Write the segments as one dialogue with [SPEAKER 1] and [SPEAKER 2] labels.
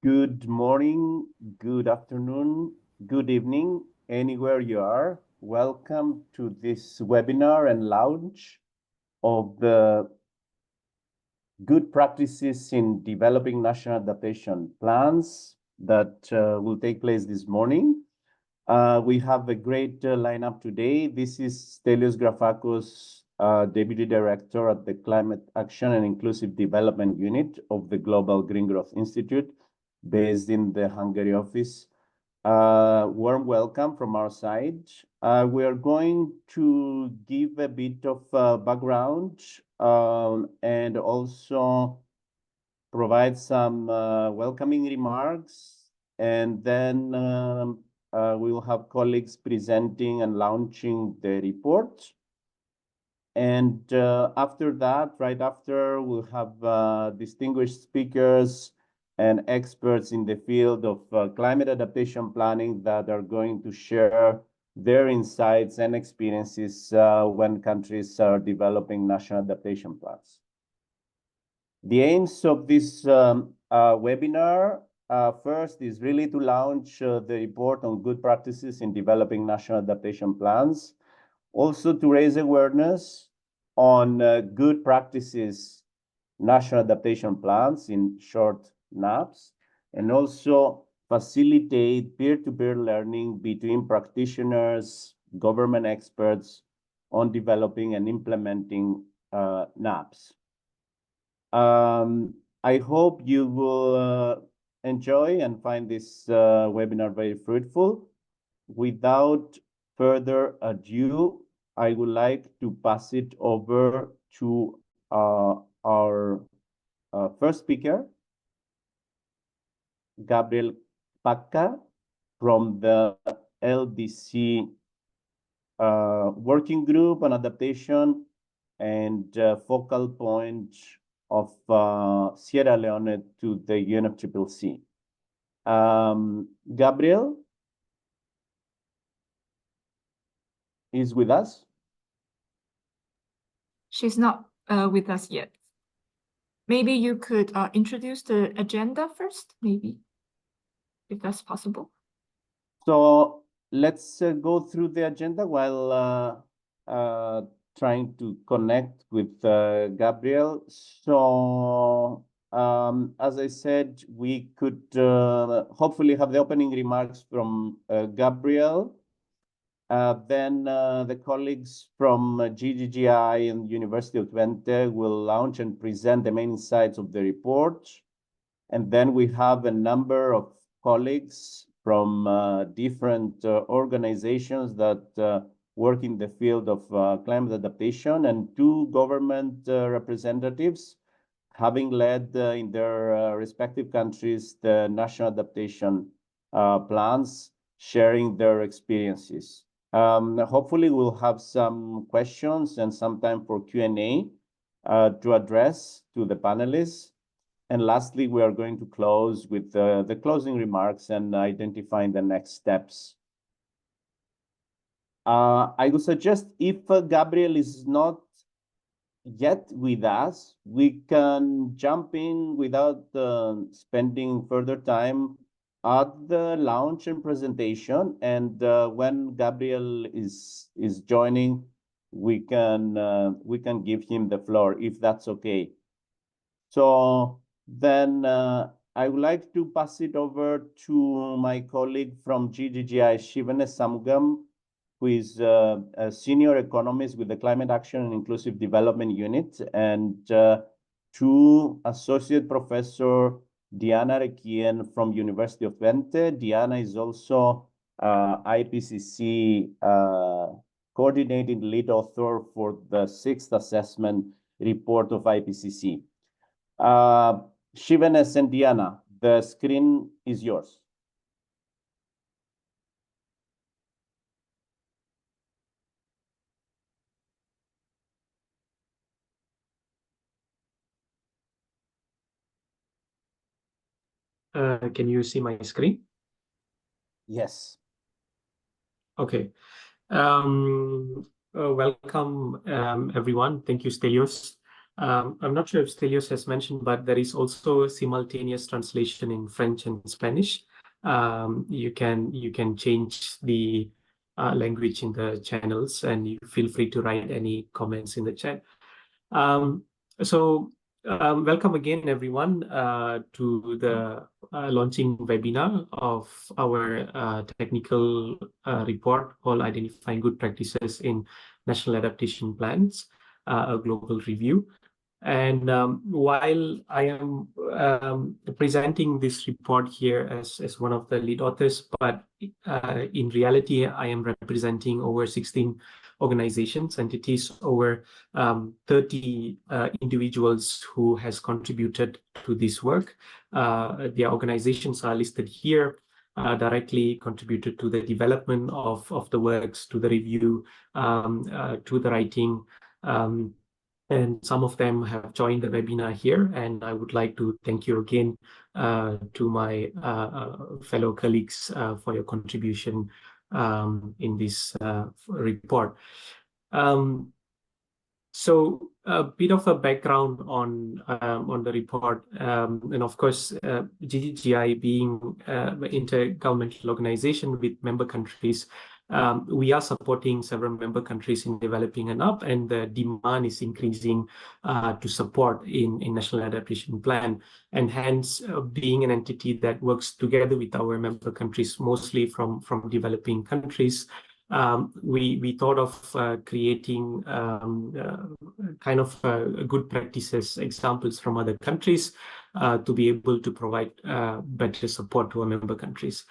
[SPEAKER 1] Good morning, good afternoon, good evening, anywhere you are. Welcome to this webinar and launch of the good practices in developing national adaptation plans that will take place this morning. We have a great lineup today. This is Stelios Grafakos, Deputy Director at the Climate Action and Inclusive Development Unit of the Global Green Growth Institute, based in the Hungary office. Warm welcome from our side. We are going to give a bit of background and also provide some welcoming remarks, and then we will have colleagues presenting and launching the report. And after that, right after, we'll have distinguished speakers and experts in the field of climate adaptation planning that are going to share their insights and experiences when countries are developing national adaptation plans. The aims of this webinar first is really to launch the report on good practices in developing national adaptation plans, also to raise awareness on good practices national adaptation plans, in short, NAPs, and also facilitate peer-to-peer learning between practitioners, government experts on developing and implementing NAPs. I hope you will enjoy and find this webinar very fruitful. Without further ado, I would like to pass it over to our first speaker, Gabriel Pacca, from the LDC Working Group on Adaptation and focal point of Sierra Leone to the UNFCCC. Gabriel is with us?
[SPEAKER 2] She's not with us yet. Maybe you could introduce the agenda first, maybe, if that's possible.
[SPEAKER 1] So let's go through the agenda while trying to connect with Gabriel. So as I said, we could hopefully have the opening remarks from Gabriel. Then the colleagues from GGGI and University of Twente will launch and present the main insights of the report. And then we have a number of colleagues from different organizations that work in the field of climate adaptation, and two government representatives having led in their respective countries the national adaptation plans, sharing their experiences. Hopefully we'll have some questions and some time for Q&A to address to the panelists. And lastly, we are going to close with the closing remarks and identifying the next steps. I would suggest, if Gabriel is not yet with us, we can jump in without spending further time at the launch and presentation. And when Gabriel is joining, we can give him the floor, if that's okay. So then I would like to pass it over to my colleague from GGGI, Shivana Samgam, who is a senior economist with the Climate Action and Inclusive Development Unit, and to Associate Professor Diana Rekien from University of Twente. Diana is also IPCC coordinating lead author for the 6th assessment report of IPCC. Shivanes and Diana, the screen is yours.
[SPEAKER 3] Can you see my screen?
[SPEAKER 1] Yes.
[SPEAKER 3] Okay. Welcome, everyone. Thank you, Stelios. I'm not sure if Stelios has mentioned, but there is also simultaneous translation in French and Spanish. You can change the language in the channels, and you feel free to write any comments in the chat. Welcome again, everyone, to the launching webinar of our technical report called Identifying Good Practices in National Adaptation Plans, a global review. And while I am presenting this report here as one of the lead authors, but in reality, I am representing over 16 organizations, entities, over 30 individuals who has contributed to this work. Their organizations are listed here, directly contributed to the development of the works, to the review, to the writing, and some of them have joined the webinar here, and I would like to thank you again to my fellow colleagues for your contribution in this report. So a bit of a background on the report, and of course, GGGI being an intergovernmental organization with member countries, we are supporting several member countries in developing an app, and the demand is increasing to support in National Adaptation Plan, and hence being an entity that works together with our member countries, mostly from developing countries. We thought of creating kind of good practices, examples from other countries to be able to provide better support to our member countries.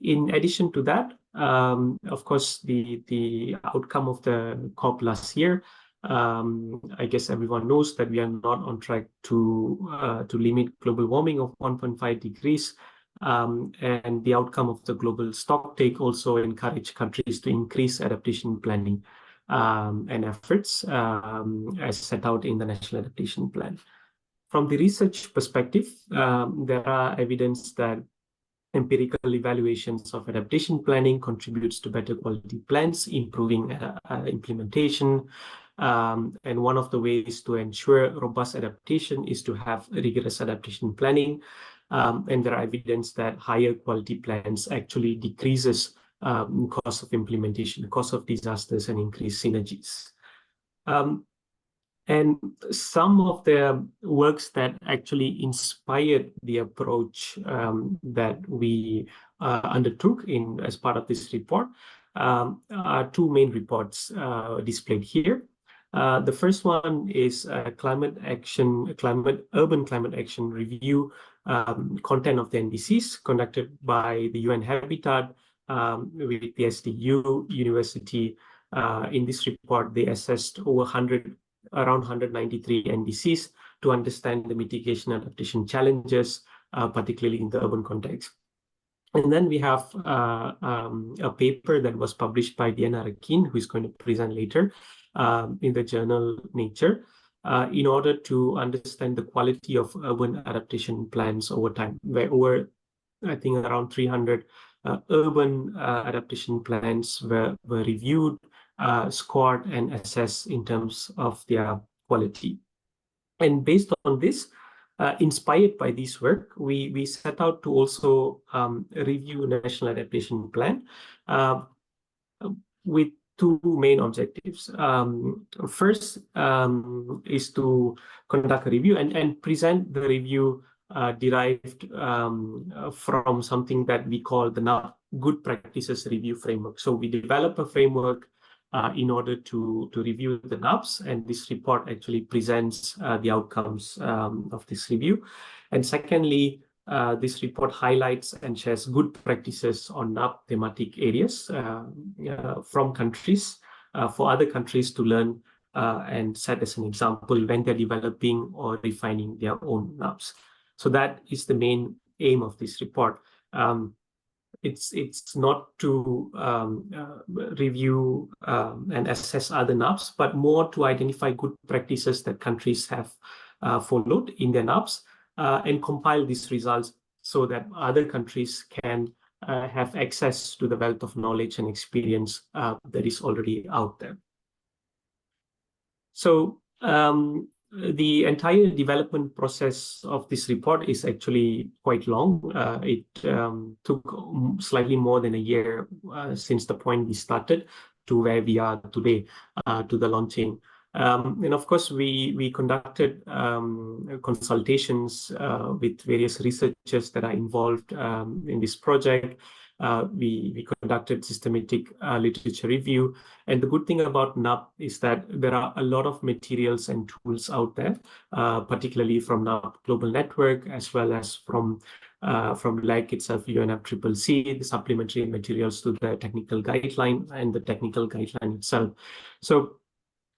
[SPEAKER 3] In addition to that, of course, the outcome of the COP last year, I guess everyone knows that we are not on track to limit global warming of 1.5 degrees. And the outcome of the global stocktake also encouraged countries to increase adaptation planning and efforts as set out in the National Adaptation Plan. From the research perspective, there are evidence that empirical evaluations of adaptation planning contributes to better quality plans, improving implementation. And one of the ways to ensure robust adaptation is to have rigorous adaptation planning. And there are evidence that higher quality plans actually decreases cost of implementation, cost of disasters, and increase synergies. And some of the works that actually inspired the approach that we undertook as part of this report are two main reports displayed here. The first one is urban climate action review, content of the NDCs conducted by the UN Habitat with the SDU University. In this report, they assessed around 193 NDCs to understand the mitigation and adaptation challenges, particularly in the urban context. And then we have a paper that was published by Diana Rakin, who is going to present later in the journal Nature, in order to understand the quality of urban adaptation plans over time, where over, I think, around 300 urban adaptation plans were reviewed, scored, and assessed in terms of their quality. And based on this, inspired by this work, we set out to also review National Adaptation Plan with two main objectives. First is to conduct a review and present the review derived from something that we call the NAP Good Practices Review Framework. So we develop a framework in order to review the NAPs, and this report actually presents the outcomes of this review. And secondly, this report highlights and shares good practices on NAP thematic areas from countries for other countries to learn and set as an example when they're developing or refining their own NAPs. So that is the main aim of this report. It's not to review and assess other NAPs, but more to identify good practices that countries have followed in their NAPs and compile these results so that other countries can have access to the wealth of knowledge and experience that is already out there. So the entire development process of this report is actually quite long. It took slightly more than a year since the point we started to where we are today, to the launching. And of course, we conducted consultations with various researchers that are involved in this project. We conducted systematic literature review. And the good thing about NAP is that there are a lot of materials and tools out there, particularly from NAP Global Network, as well as from LAG itself, UNFCCC, the supplementary materials to the technical guideline and the technical guideline itself. So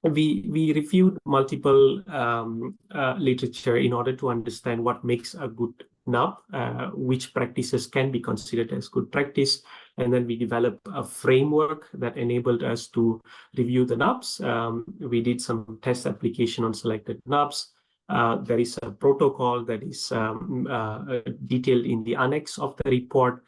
[SPEAKER 3] we reviewed multiple literature in order to understand what makes a good NAP, which practices can be considered as good practice. And then we developed a framework that enabled us to review the NAPs. We did some test application on selected NAPs. There is a protocol that is detailed in the annex of the report.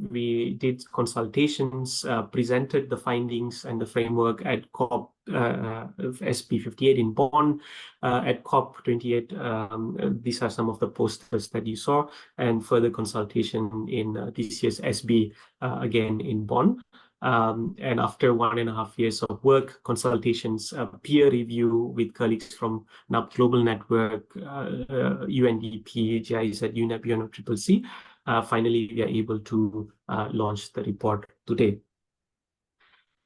[SPEAKER 3] We did consultations, presented the findings and the framework at COP SP58 in Bonn, at COP28. These are some of the posters that you saw, and further consultation in this year's SB, again in Bonn. And after 1.5 years of work, consultations, peer review with colleagues from NAP Global Network, UNDP, GIZ, UNEP, UNFCCC, finally, we are able to launch the report today.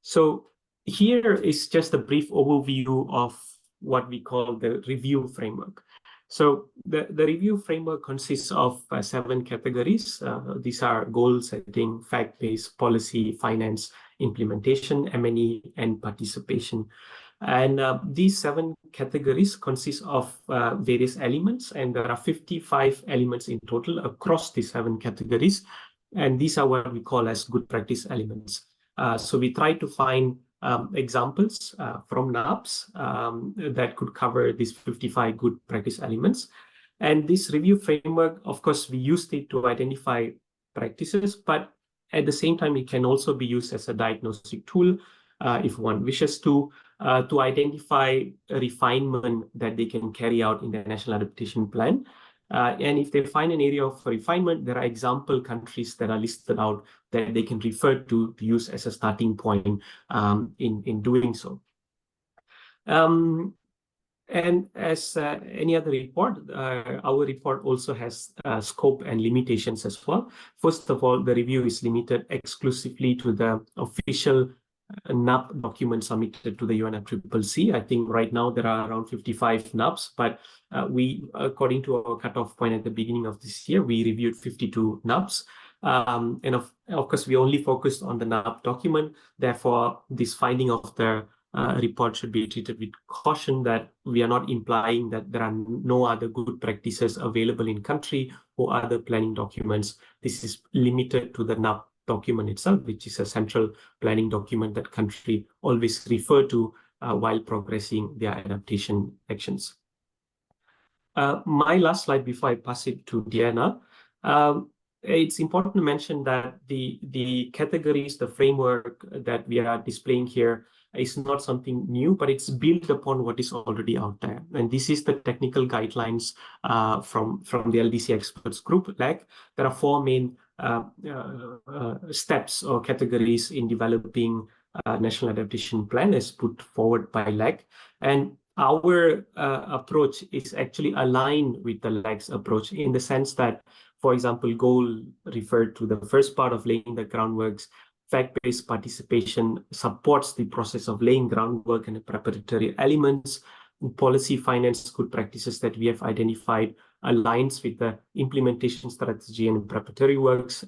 [SPEAKER 3] So here is just a brief overview of what we call the review framework. So the review framework consists of 7 categories. These are goal setting, fact-based, policy, finance, implementation, M&E, and participation. And these 7 categories consist of various elements, and there are 55 elements in total across these 7 categories. And these are what we call as good practice elements. So we try to find examples from NAPs that could cover these 55 good practice elements. And this review framework, of course, we used it to identify practices, but at the same time, it can also be used as a diagnostic tool if one wishes to identify a refinement that they can carry out in the National Adaptation Plan. And if they find an area of refinement, there are example countries that are listed out that they can refer to use as a starting point in doing so. And as any other report, our report also has scope and limitations as well. First of all, the review is limited exclusively to the official NAP document submitted to the UNFCCC. I think right now there are around 55 NAPs, but we, according to our cutoff point at the beginning of this year, we reviewed 52 NAPs. And of course, we only focused on the NAP document. Therefore, this finding of the report should be treated with caution, that we are not implying that there are no other good practices available in country or other planning documents. This is limited to the NAP document itself, which is a central planning document that country always refer to while progressing their adaptation actions. My last slide before I pass it to Diana. It's important to mention that the categories, the framework that we are displaying here is not something new, but it's built upon what is already out there. And this is the technical guidelines from the LDC experts group, LAG. There are 4 main steps or categories in developing National Adaptation Plan as put forward by LAG. And our approach is actually aligned with the LAG's approach in the sense that, for example, goal referred to the first part of laying the groundworks. Fact-based participation supports the process of laying groundwork and preparatory elements. Policy, finance, good practices that we have identified aligns with the implementation strategy and preparatory works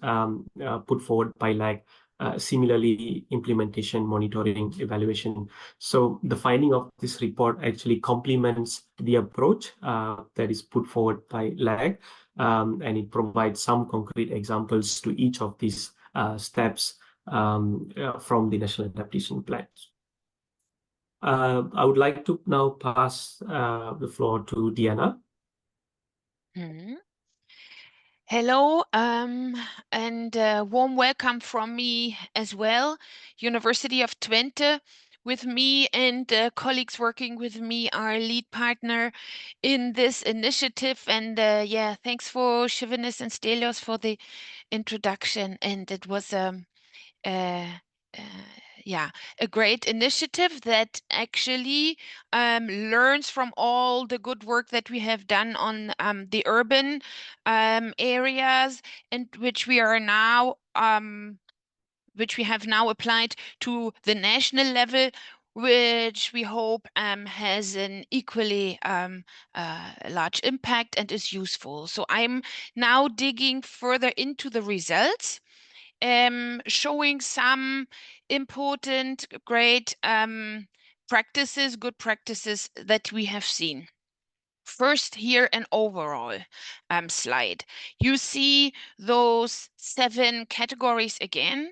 [SPEAKER 3] put forward by LAG. Similarly, implementation, monitoring, evaluation. So the finding of this report actually complements the approach that is put forward by LAG, and it provides some concrete examples to each of these steps from the National Adaptation Plans. I would like to now pass the floor to Diana.
[SPEAKER 4] Hello, and warm welcome from me as well. University of Twente with me and colleagues working with me, our lead partner in this initiative. And yeah, thanks for Shivanis and Stelios for the introduction. And it was yeah, a great initiative that actually learns from all the good work that we have done on the urban areas, and which we are now which we have now applied to the national level, which we hope has an equally large impact and is useful. So I'm now digging further into the results, showing some important, great practices, good practices that we have seen. First, here an overall slide. You see those 7 categories again.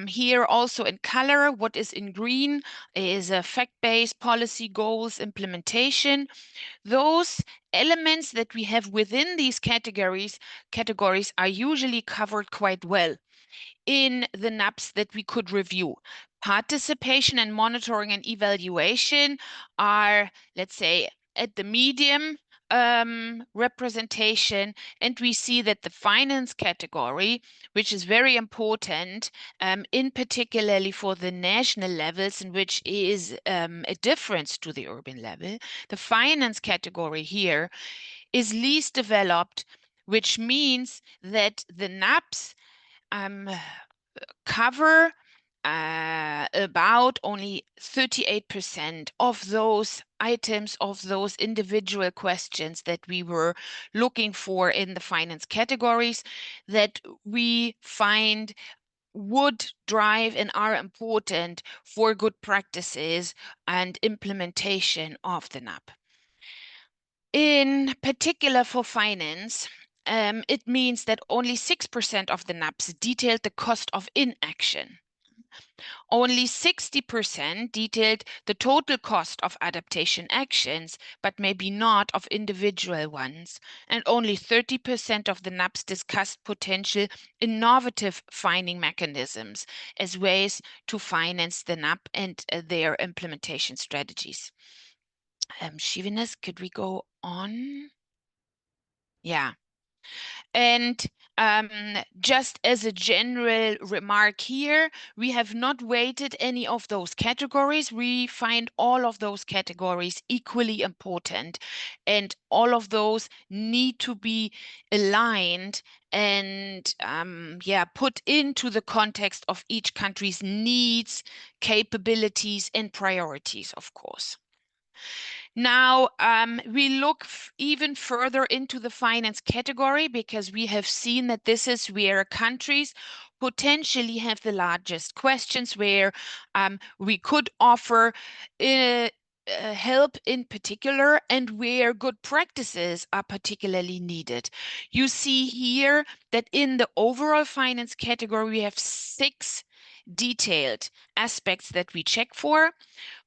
[SPEAKER 4] Here also in color, what is in green is a fact-based policy goals implementation. Those elements that we have within these categories are usually covered quite well in the NAPs that we could review. Participation and monitoring and evaluation are, let's say, at the medium representation, and we see that the finance category, which is very important, in particularly for the national levels, and which is a difference to the urban level, the finance category here is least developed, which means that the NAPs cover about only 38% of those items, of those individual questions that we were looking for in the finance categories that we find would drive and are important for good practices and implementation of the NAP. In particular for finance, it means that only 6% of the NAPs detailed the cost of inaction. Only 60% detailed the total cost of adaptation actions, but maybe not of individual ones. And only 30% of the NAPs discussed potential innovative finding mechanisms as ways to finance the NAP and their implementation strategies. Shivanis, could we go on? Yeah. And just as a general remark here, we have not weighted any of those categories. We find all of those categories equally important, and all of those need to be aligned and yeah, put into the context of each country's needs, capabilities, and priorities, of course. Now, we look even further into the finance category because we have seen that this is where countries potentially have the largest questions, where we could offer help in particular, and where good practices are particularly needed. You see here that in the overall finance category, we have 6 detailed aspects that we check for: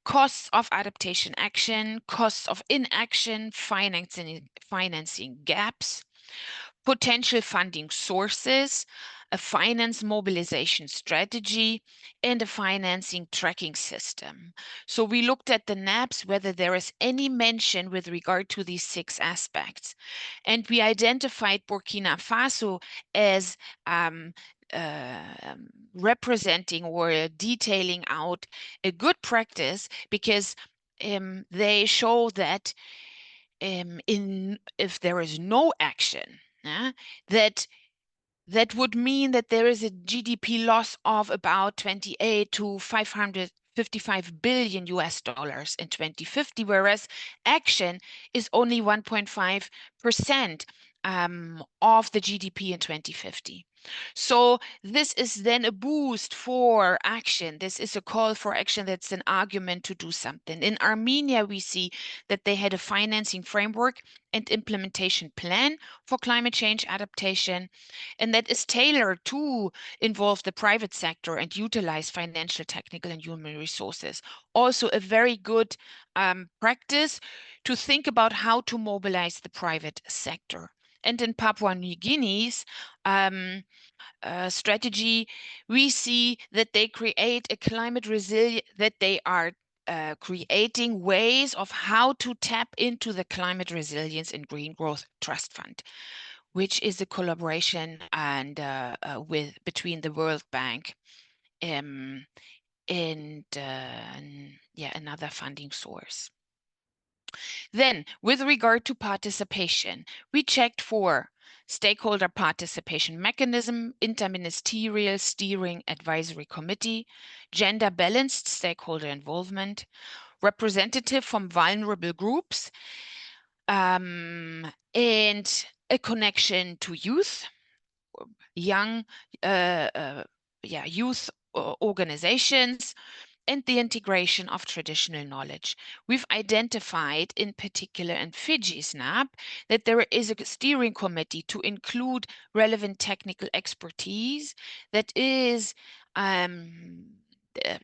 [SPEAKER 4] costs of adaptation action, costs of inaction, financing gaps, potential funding sources, a finance mobilization strategy, and a financing tracking system. So we looked at the NAPs, whether there is any mention with regard to these 6 aspects. And we identified Burkina Faso as representing or detailing out a good practice because they show that if there is no action, that would mean that there is a GDP loss of about 28 to 555 billion US dollars in 2050, whereas action is only 1.5% of the GDP in 2050. So this is then a boost for action. This is a call for action. That's an argument to do something. In Armenia, we see that they had a financing framework and implementation plan for climate change adaptation, and that is tailored to involve the private sector and utilize financial, technical, and human resources. Also a very good practice to think about how to mobilize the private sector. And in Papua New Guinea's strategy, we see that they create a climate resilient, that they are creating ways of how to tap into the Climate Resilience and Green Growth Trust Fund, which is a collaboration and between the World Bank and another funding source. Then, with regard to participation, we checked for stakeholder participation mechanism, interministerial steering advisory committee, gender balanced stakeholder involvement, representative from vulnerable groups, and a connection to youth, young, youth organizations, and the integration of traditional knowledge. We've identified, in particular in Fiji's NAP, that there is a steering committee to include relevant technical expertise that is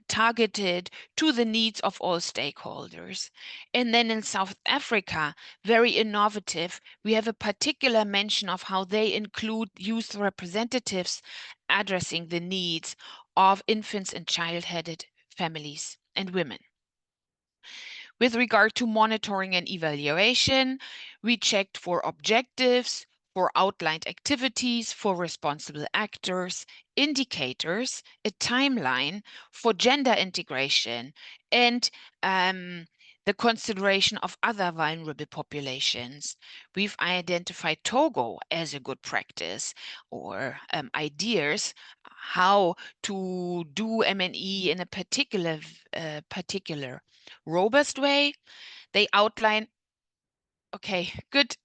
[SPEAKER 4] targeted to the needs of all stakeholders. And then in South Africa, very innovative, we have a particular mention of how they include youth representatives addressing the needs of infants and child-headed families and women. With regard to monitoring and evaluation, we checked for objectives, for outlined activities, for responsible actors, indicators, a timeline for gender integration, and the consideration of other vulnerable populations. We've identified Togo as a good practice or ideas how to do M&E in a particular robust way. They outline, okay, good.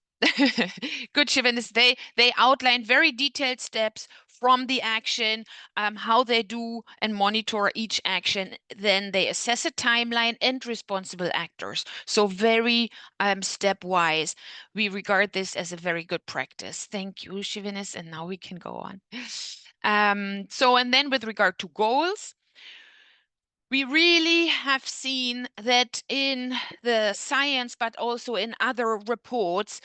[SPEAKER 4] Good, Shivanis. They outline very detailed steps from the action, how they do and monitor each action. Then they assess a timeline and responsible actors. So very stepwise. We regard this as a very good practice. Thank you, Shivanis. And now we can go on. And then with regard to goals, we really have seen that in the science, but also in other reports,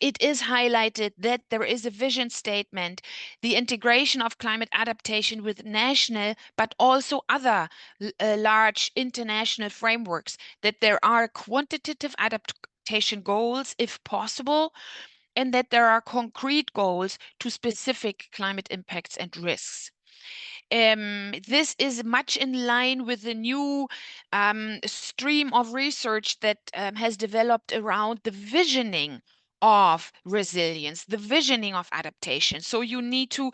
[SPEAKER 4] it is highlighted that there is a vision statement, the integration of climate adaptation with national, but also other large international frameworks, that there are quantitative adaptation goals, if possible, and that there are concrete goals to specific climate impacts and risks. This is much in line with the new stream of research that has developed around the visioning of resilience, the visioning of adaptation. So you need to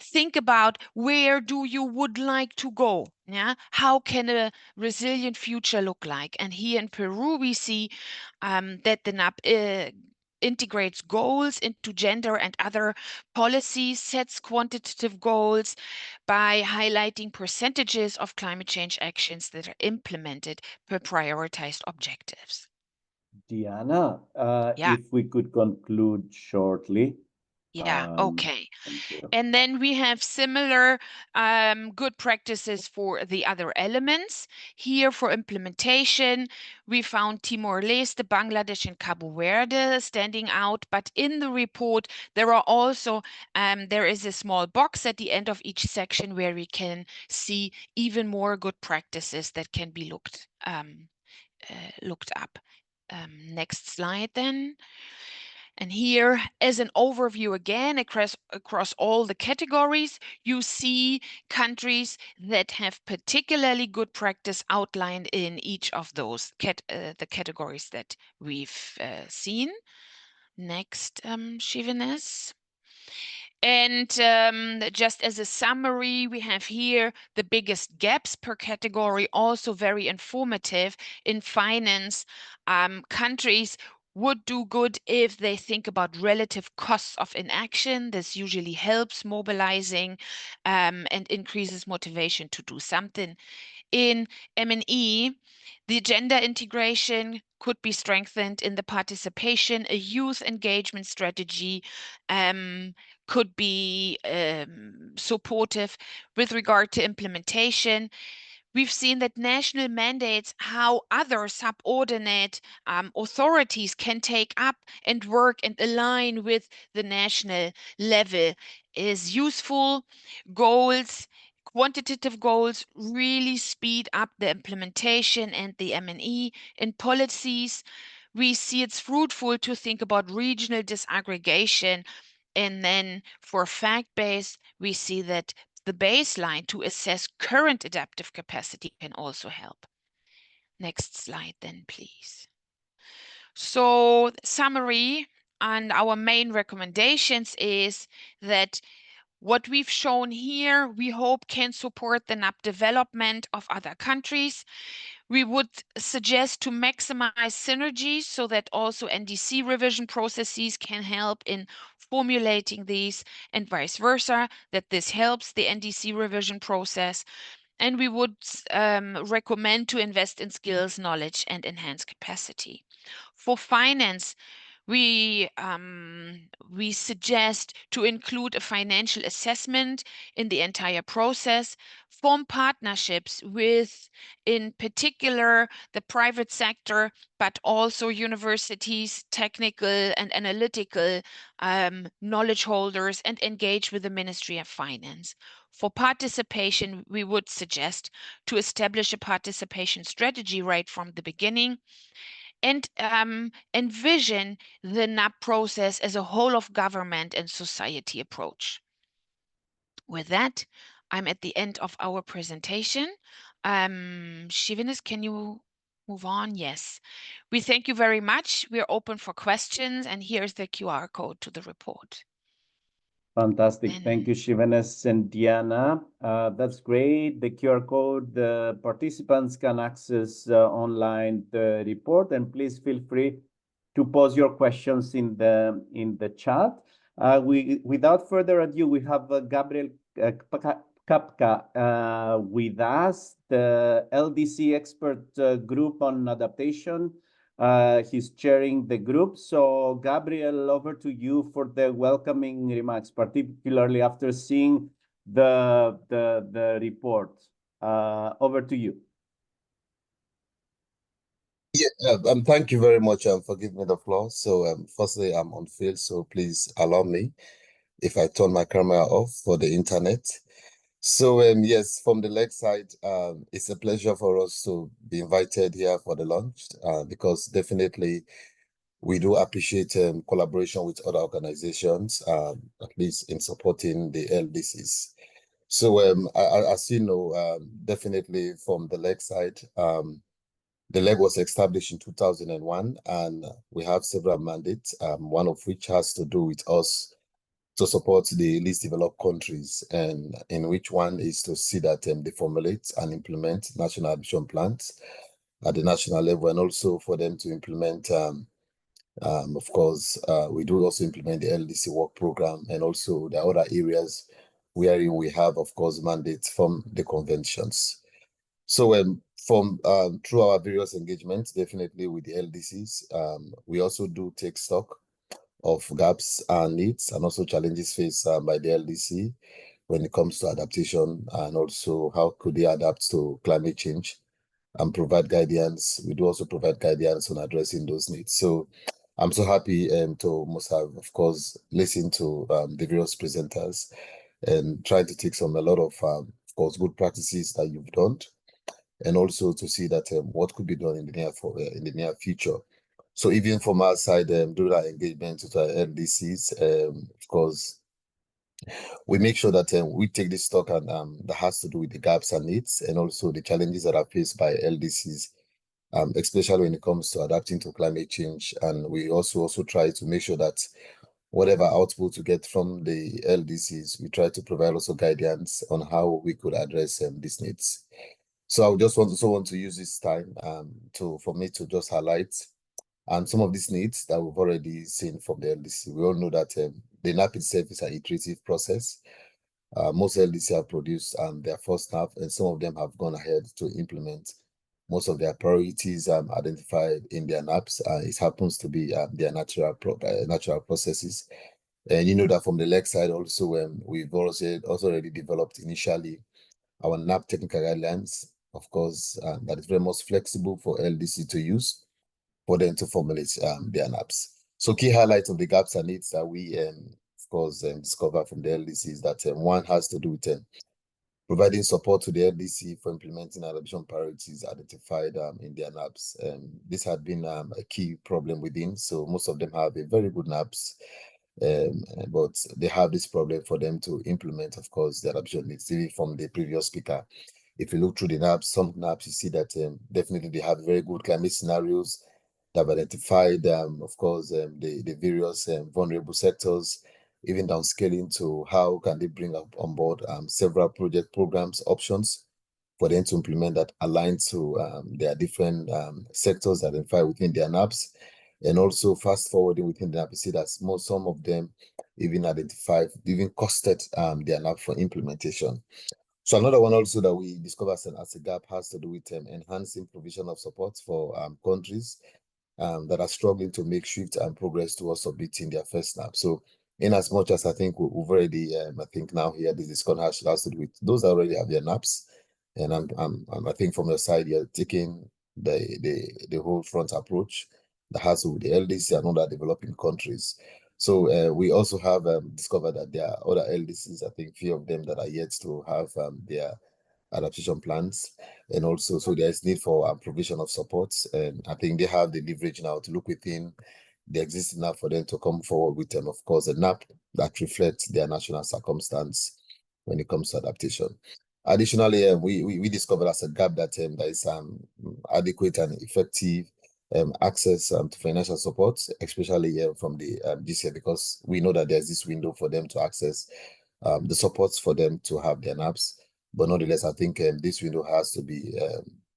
[SPEAKER 4] think about where do you would like to go? Yeah, how can a resilient future look like? And here in Peru, we see that the NAP integrates goals into gender and other policies, sets quantitative goals by highlighting percentages of climate change actions that are implemented per prioritized objectives.
[SPEAKER 1] Diana,
[SPEAKER 4] Yeah.
[SPEAKER 1] if we could conclude shortly.
[SPEAKER 4] Yeah, okay.
[SPEAKER 1] Thank you.
[SPEAKER 4] And then we have similar good practices for the other elements. Here for implementation, we found Timor-Leste, Bangladesh, and Cabo Verde standing out. But in the report, there are also, there is a small box at the end of each section where we can see even more good practices that can be looked up. Next slide then. And here, as an overview again, across all the categories, you see countries that have particularly good practice outlined in each of those the categories that we've seen. Next, Shivanes. And just as a summary, we have here the biggest gaps per category, also very informative in finance. Countries would do good if they think about relative costs of inaction. This usually helps mobilizing and increases motivation to do something. In M&E, the gender integration could be strengthened in the participation. A youth engagement strategy could be supportive. With regard to implementation, We've seen that national mandates, how other subordinate authorities can take up and work and align with the national level, is useful. Goals, quantitative goals, really speed up the implementation and the M&E in policies. We see it's fruitful to think about regional disaggregation. And then for fact-based, we see that the baseline to assess current adaptive capacity can also help. Next slide then, please. So summary and our main recommendations is that what we've shown here, we hope can support the NAP development of other countries. We would suggest to maximize synergies so that also NDC revision processes can help in formulating these, and vice versa, that this helps the NDC revision process. And we would recommend to invest in skills, knowledge, and enhance capacity. For finance, we suggest to include a financial assessment in the entire process, form partnerships with, in particular, the private sector, but also universities, technical and analytical knowledge holders, and engage with the Ministry of Finance. For participation, we would suggest to establish a participation strategy right from the beginning, and envision the NAP process as a whole of government and society approach. With that, I'm at the end of our presentation. Shivanis, can you move on? Yes. We thank you very much. We're open for questions, and here's the QR code to the report.
[SPEAKER 1] Fantastic. Thank you, Shivanes and Diana. That's great. The QR code, the participants can access online the report, and please feel free to pose your questions in the chat. Without further ado, we have Gabriel Kapka with us, the LDC expert group on adaptation. He's chairing the group. So Gabriel, over to you for the welcoming remarks, particularly after seeing the report. Over to you.
[SPEAKER 5] Yeah, thank you very much for giving me the floor. So firstly, I'm on field, so please allow me if I turn my camera off for the internet. So yes, from the leg side, it's a pleasure for us to be invited here for the launch because definitely we do appreciate collaboration with other organizations, at least in supporting the LDCs. So as you know, definitely from the leg side, the leg was established in 2001, and we have several mandates, one of which has to do with us to support the least developed countries, and in which one is to see that they formulate and implement national adaptation plans at the national level, and also for them to implement, of course, we do also implement the LDC work program, and also the other areas wherein we have, of course, mandates from the conventions. So from through our various engagements, definitely with the LDCs, we also do take stock of gaps and needs and also challenges faced by the LDC when it comes to adaptation, and also how could they adapt to climate change and provide guidance. We do also provide guidance on addressing those needs. So I'm so happy to must have, of course, listened to the various presenters and try to take a lot of course, good practices that you've done, and also to see that what could be done in the near future. So even from our side, during our engagement with our LDCs, of course, we make sure that we take this stock and that has to do with the gaps and needs, and also the challenges that are faced by LDCs, especially when it comes to adapting to climate change. And we also try to make sure that whatever output we get from the LDCs, we try to provide also guidance on how we could address these needs. So I just want to use this time for me to just highlight some of these needs that we've already seen from the LDC. We all know that the NAP itself is an iterative process. Most LDC have produced their first NAP, and some of them have gone ahead to implement most of their priorities identified in their NAPs. It happens to be their natural processes. And you know that from the leg side also, we've also already developed initially our NAP technical guidelines of course, that is very much flexible for LDC to use for them to formulate their NAPs. So key highlights of the gaps and needs that we, of course, discover from the LDC is that one has to do with providing support to the LDC for implementing adoption priorities identified in their NAPs. This had been a key problem within, so most of them have a very good NAPs, but they have this problem for them to implement, of course, the adoption needs. Even from the previous speaker, if you look through the NAPs, some NAPs, you see that definitely they have very good climate scenarios. They've identified, of course, the various vulnerable sectors, even downscaling to how can they bring up on board several project programs options for them to implement that align to their different sectors identified within their NAPs, and also fast forwarding within the NAP. You see that some of them even identified, even costed their NAP for implementation. So another one also that we discover as a gap has to do with enhancing provision of support for countries that are struggling to make shift and progress towards submitting their first NAP. So in as much as I think we've already, I think now here this discussion has to do with those that already have their NAPs, and I think from your side you're taking the whole front approach that has to do with the LDC and other developing countries. So we also have discovered that there are other LDCs, I think few of them that are yet to have their adaptation plans, and also so there is need for provision of support, and I think they have the leverage now to look within the existing NAP for them to come forward with them, of course, a NAP that reflects their national circumstance when it comes to adaptation. Additionally, we discovered as a gap that there is adequate and effective access to financial support, especially from the GCF, because we know that there's this window for them to access the supports for them to have their NAPs. But nonetheless, I think this window has to be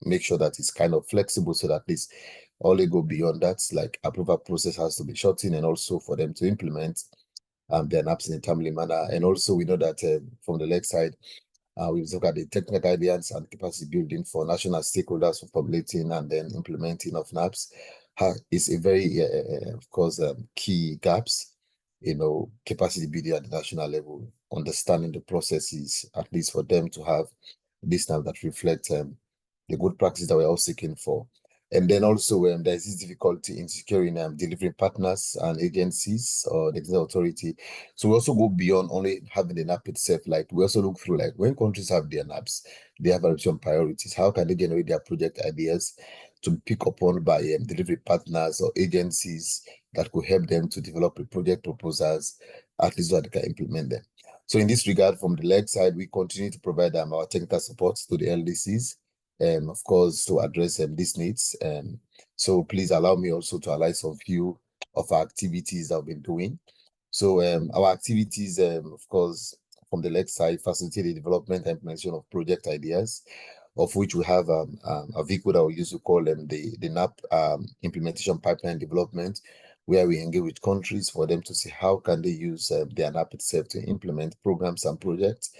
[SPEAKER 5] make sure that it's kind of flexible so that at least all they go beyond that, like approval process has to be shortened, and also for them to implement their NAPs in a timely manner. And also we know that from the leg side, we've looked at the technical guidance and capacity building for national stakeholders for formulating and then implementing of NAPs is a very, of course, key gaps, capacity building at the national level, understanding the processes, at least for them to have this NAP that reflect the good practice that we're all seeking for. And then also there's this difficulty in securing delivering partners and agencies or the executive authority. So we also go beyond only having the NAP itself. Like we also look through, like when countries have their NAPs, they have adoption priorities. How can they generate their project ideas to be picked upon by delivery partners or agencies that could help them to develop the project proposals, at least so that they can implement them. So in this regard, from the leg side, we continue to provide our technical support to the LDCs, of course, to address these needs. So please allow me also to highlight some few of our activities that we've been doing. So our activities, of course, from the leg side, facilitate the development and implementation of project ideas, of which we have a vehicle that we used to call the NAP implementation pipeline development, where we engage with countries for them to see how can they use their NAP itself to implement programs and projects.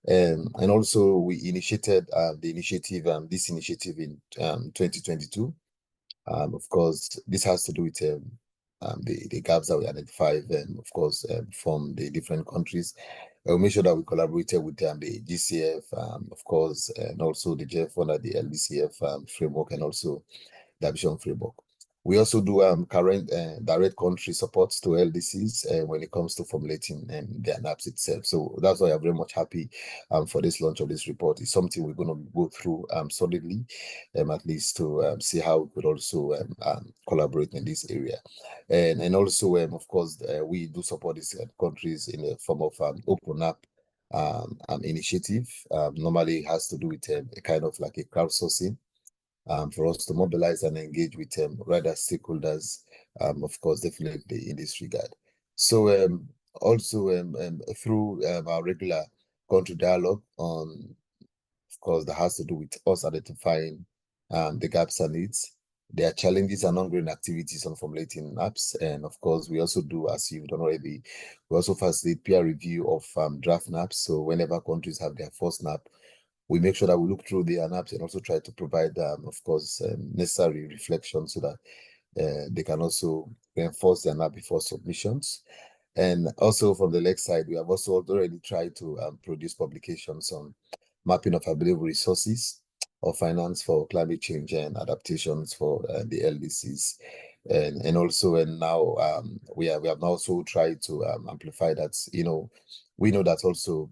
[SPEAKER 5] And also we initiated this initiative in 2022. Of course, this has to do with the gaps that we identified, of course, from the different countries. We'll make sure that we collaborated with the GCF, of course, and also the GF under the LDCF framework, and also the adoption framework. We also do current direct country supports to LDCs when it comes to formulating their NAPs itself. So that's why I'm very much happy for this launch of this report. It's something we're going to go through solidly, at least to see how we could also collaborate in this area. And also, of course, we do support these countries in the form of open NAP initiative. Normally it has to do with a kind of like a crowdsourcing. For us to mobilize and engage with rather stakeholders, of course, definitely in this regard. So also through our regular country dialogue on, of course, that has to do with us identifying the gaps and needs. There are challenges and ongoing activities on formulating NAPs, and of course, we also do, as you've done already, we also facilitate peer review of draft NAPs. So whenever countries have their first NAP, we make sure that we look through the NAPs and also try to provide, of course, necessary reflection so that they can also reinforce their NAP before submissions. And also from the leg side, we have also already tried to produce publications on mapping of available resources of finance for climate change and adaptations for the LDCs. And also, and now we have also tried to amplify that. We know that also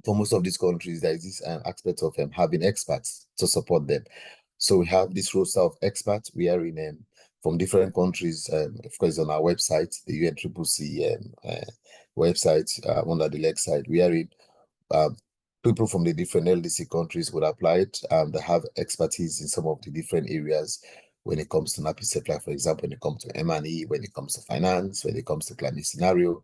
[SPEAKER 5] for most of these countries, there is this aspect of having experts to support them. So we have this roster of experts. We are in from different countries. Of course, on our website, the UNCCC website, under the leg side, we are in people from the different LDC countries would apply it. They have expertise in some of the different areas when it comes to NAPISEP, like for example, when it comes to M&E, when it comes to finance, when it comes to climate scenario.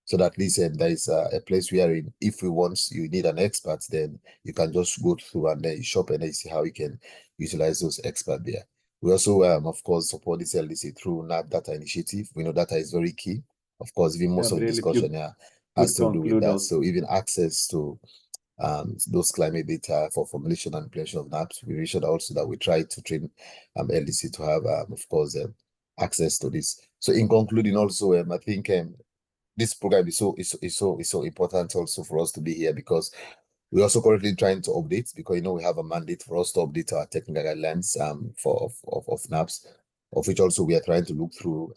[SPEAKER 5] So that at least there is a place where if you need an expert, then you can just go through and then you shop and then you see how you can utilize those experts there. We also, of course, support this LDC through NAP Data Initiative. We know data is very key. Of course, even most of the discussion here has to do with that. So even access to those climate data for formulation and implementation of NAPs, we should also that we try to train LDC to have, of course, access to this. So in concluding, also, I think this program is so important also for us to be here, because we're also currently trying to update, because we have a mandate for us to update our technical guidelines of NAPs, of which also we are trying to look through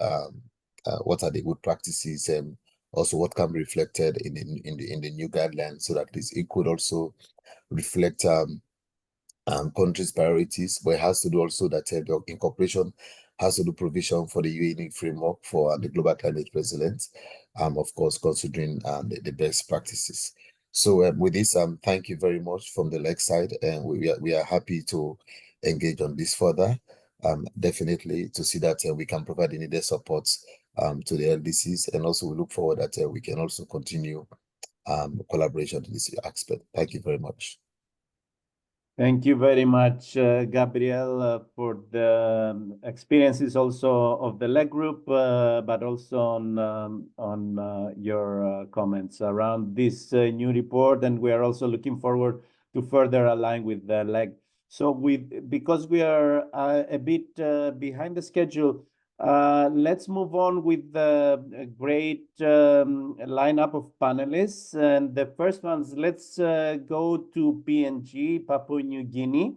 [SPEAKER 5] what are the good practices and also what can be reflected in the new guidelines, so that it could also reflect countries' priorities, but it has to do also that the incorporation has to do provision for the UAE framework for the global climate resilience, of course, considering the best practices. So with this, thank you very much from the leg side, and we are happy to engage on this further. Definitely to see that we can provide the needed support to the LDCs, and also we look forward that we can also continue collaboration in this aspect. Thank you very much.
[SPEAKER 1] Thank you very much, Gabriel, for the experiences also of the LEG group, but also on your comments around this new report. And we are also looking forward to further align with the LEG. So because we are a bit behind the schedule, let's move on with the great lineup of panelists. And the first ones, let's go to PNG, Papua New Guinea.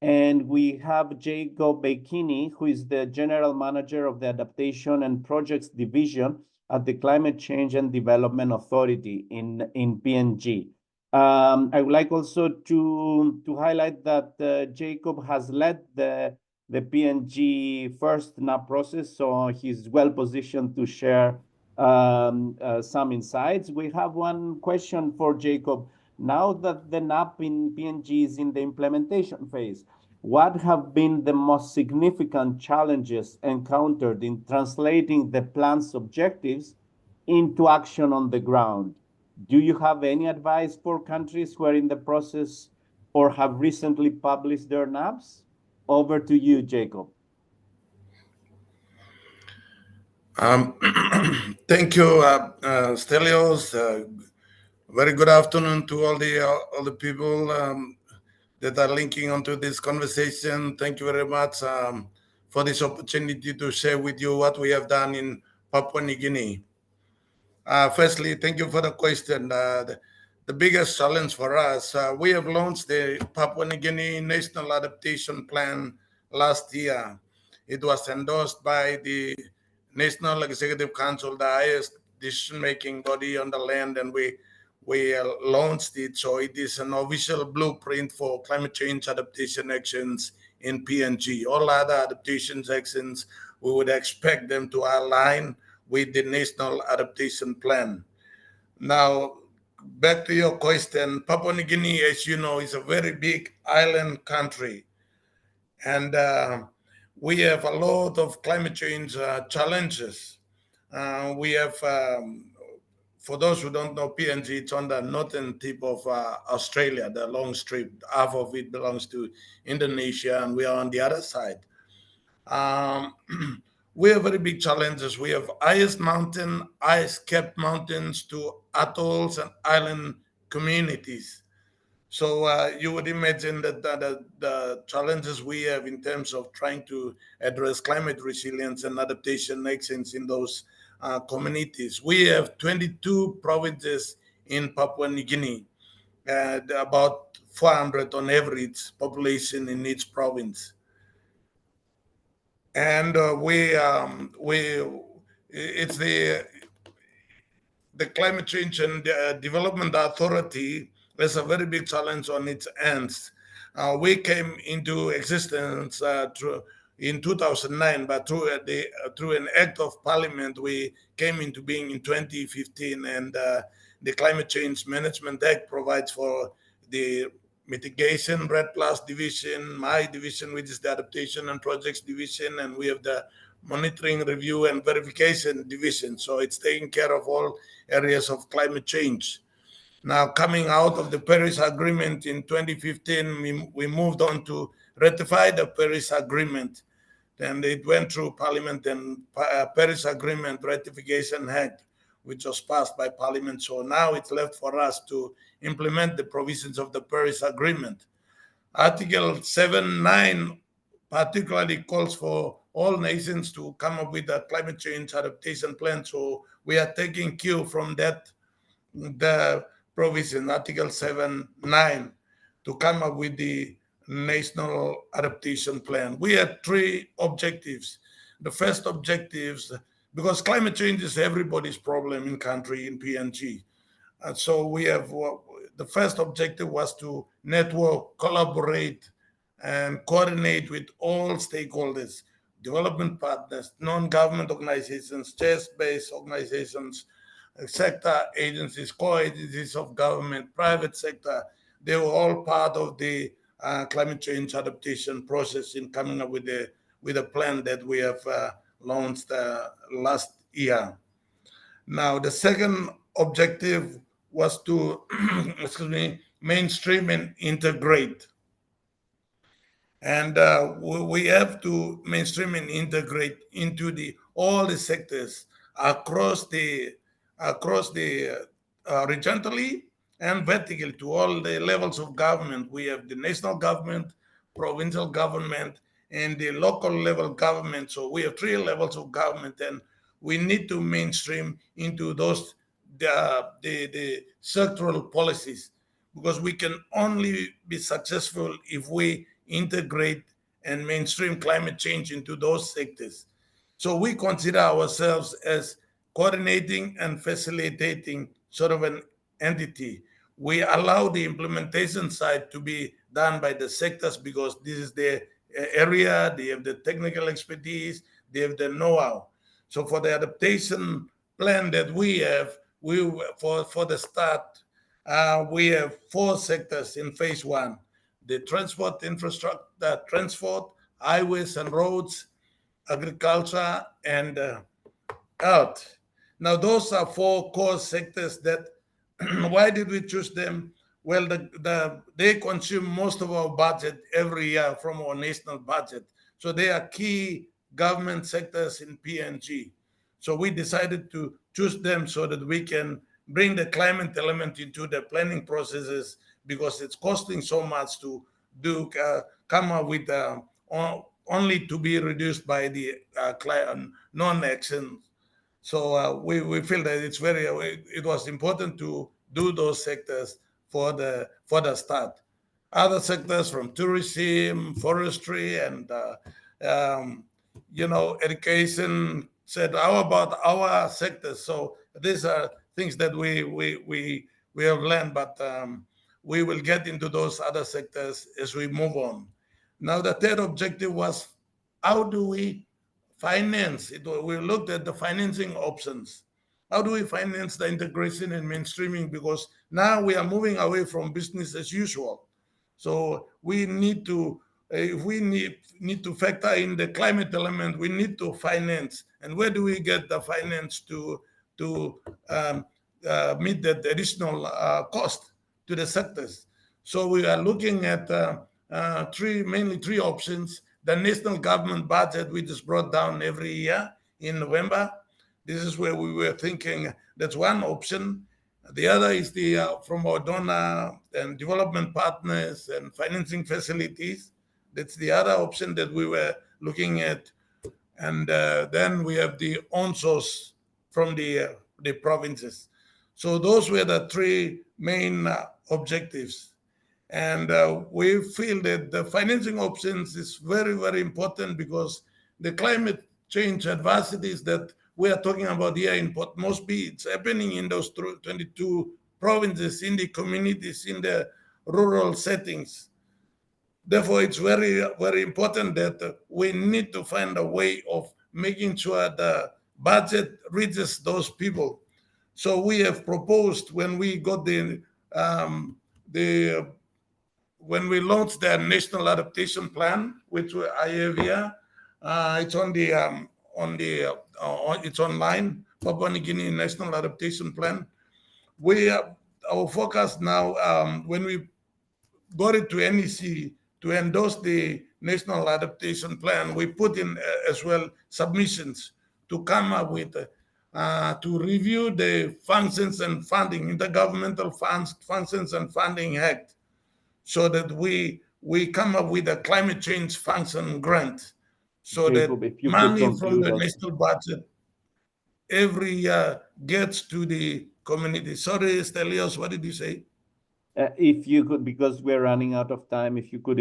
[SPEAKER 1] And we have Jacob Bekini, who is the General Manager of the Adaptation and Projects Division at the Climate Change and Development Authority in PNG. I would like also to highlight that Jacob has led the PNG first NAP process, so he's well positioned to share some insights. We have one question for Jacob. Now that the NAP in PNG is in the implementation phase, what have been the most significant challenges encountered in translating the plan's objectives into action on the ground? Do you have any advice for countries who are in the process or have recently published their NAPs? Over to you, Jacob.
[SPEAKER 6] Thank you, Stelios. Very good afternoon to all the people that are linking onto this conversation. Thank you very much for this opportunity to share with you what we have done in Papua New Guinea. Firstly, thank you for the question. The biggest challenge for us, we have launched the Papua New Guinea National Adaptation Plan last year. It was endorsed by the National Executive Council, the highest decision-making body on the land, and we launched it. So it is an official blueprint for climate change adaptation actions in PNG. All other adaptation actions, we would expect them to align with the National Adaptation Plan. Now, back to your question, Papua New Guinea, as you know, is a very big island country. And we have a lot of climate change challenges. We have, for those who don't know, PNG, it's on the northern tip of Australia, the long strip. Half of it belongs to Indonesia, and we are on the other side. We have very big challenges. We have ice-capped mountains to atolls and island communities. So you would imagine that the challenges we have in terms of trying to address climate resilience and adaptation actions in those communities. We have 22 provinces in Papua New Guinea. about 400 on average population in each province. And it's the Climate Change and Development Authority has a very big challenge on its ends. We came into existence in 2009, but through an act of parliament, we came into being in 2015, and the Climate Change Management Act provides for the mitigation, RED Plus division, my division, which is the adaptation and projects division, and we have the monitoring, review, and verification division. So it's taking care of all areas of climate change. Now, coming out of the Paris Agreement in 2015, we moved on to ratify the Paris Agreement. And it went through Parliament and Paris Agreement Ratification Act, which was passed by Parliament. So now it's left for us to implement the provisions of the Paris Agreement. Article 7.9 particularly calls for all nations to come up with a climate change adaptation plan. So we are taking cue from that, the provision, Article 7.9, to come up with the National Adaptation Plan. We had three objectives. The first objectives, because climate change is everybody's problem in country, in PNG. And so we have, the first objective was to network, collaborate, and coordinate with all stakeholders, development partners, non-government organizations, chest-based organizations, sector agencies, core agencies of government, private sector. They were all part of the climate change adaptation process in coming up with a plan that we have launched last year. Now, the second objective was to, mainstream and integrate. And we have to mainstream and integrate into all the sectors across the horizontally and vertically to all the levels of government. We have the national government, provincial government, and the local level government. So we have three levels of government, and we need to mainstream into those the sectoral policies, because we can only be successful if we integrate and mainstream climate change into those sectors. So we consider ourselves as coordinating and facilitating sort of an entity. We allow the implementation side to be done by the sectors because this is their area, they have the technical expertise, they have the know-how. So for the adaptation plan that we have, for the start, we have four sectors in phase one: the transport infrastructure, transport, highways and roads, agriculture, and health. Now, those are four core sectors that, why did we choose them? Well, they consume most of our budget every year from our national budget. So they are key government sectors in PNG. So we decided to choose them so that we can bring the climate element into the planning processes, because it's costing so much to come up with only to be reduced by the non-action. So we feel that it was important to do those sectors for the start. Other sectors from tourism, forestry, and education said, how about our sectors? So these are things that we have learned, but we will get into those other sectors as we move on. Now, the third objective was, how do we finance it? We looked at the financing options. How do we finance the integration and mainstreaming? Because now we are moving away from business as usual. So we need to, if we need to factor in the climate element, we need to finance. And where do we get the finance to meet that additional cost to the sectors? So we are looking at mainly three options. The national government budget, which is brought down every year in November. This is where we were thinking that's one option. The other is from our donor and development partners and financing facilities. That's the other option that we were looking at. And then we have the own source from the provinces. So those were the three main objectives. And we feel that the financing options is very, very important because the climate change adversities that we are talking about here in Port Moresby, it's happening in those 22 provinces, in the communities, in the rural settings. Therefore, it's very, very important that we need to find a way of making sure the budget reaches those people. So we have proposed when we got when we launched the National Adaptation Plan, which I have here, it's on the it's online. Papua New Guinea National Adaptation Plan. Our focus now, when we got it to NEC to endorse the National Adaptation Plan, we put in as well submissions to come up with, to review the functions and funding, intergovernmental functions and funding act, so that we come up with a climate change function grant, so
[SPEAKER 1] Jacob,
[SPEAKER 6] that
[SPEAKER 1] if you could
[SPEAKER 6] money from
[SPEAKER 1] conclude
[SPEAKER 6] the
[SPEAKER 1] also.
[SPEAKER 6] national budget every year gets to the community. Sorry, Stelios, what did you say?
[SPEAKER 1] If you could, because we're running out of time, if you could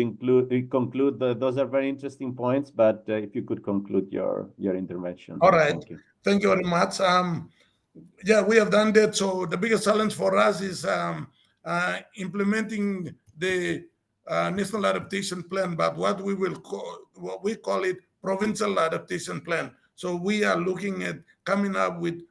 [SPEAKER 1] conclude, those are very interesting points, but if you could conclude your intervention.
[SPEAKER 6] All right.
[SPEAKER 1] Thank you.
[SPEAKER 6] Thank you very much. Yeah, we have done that. So the biggest challenge for us is implementing the National Adaptation Plan, but what we call it Provincial Adaptation Plan. So we are looking at coming up with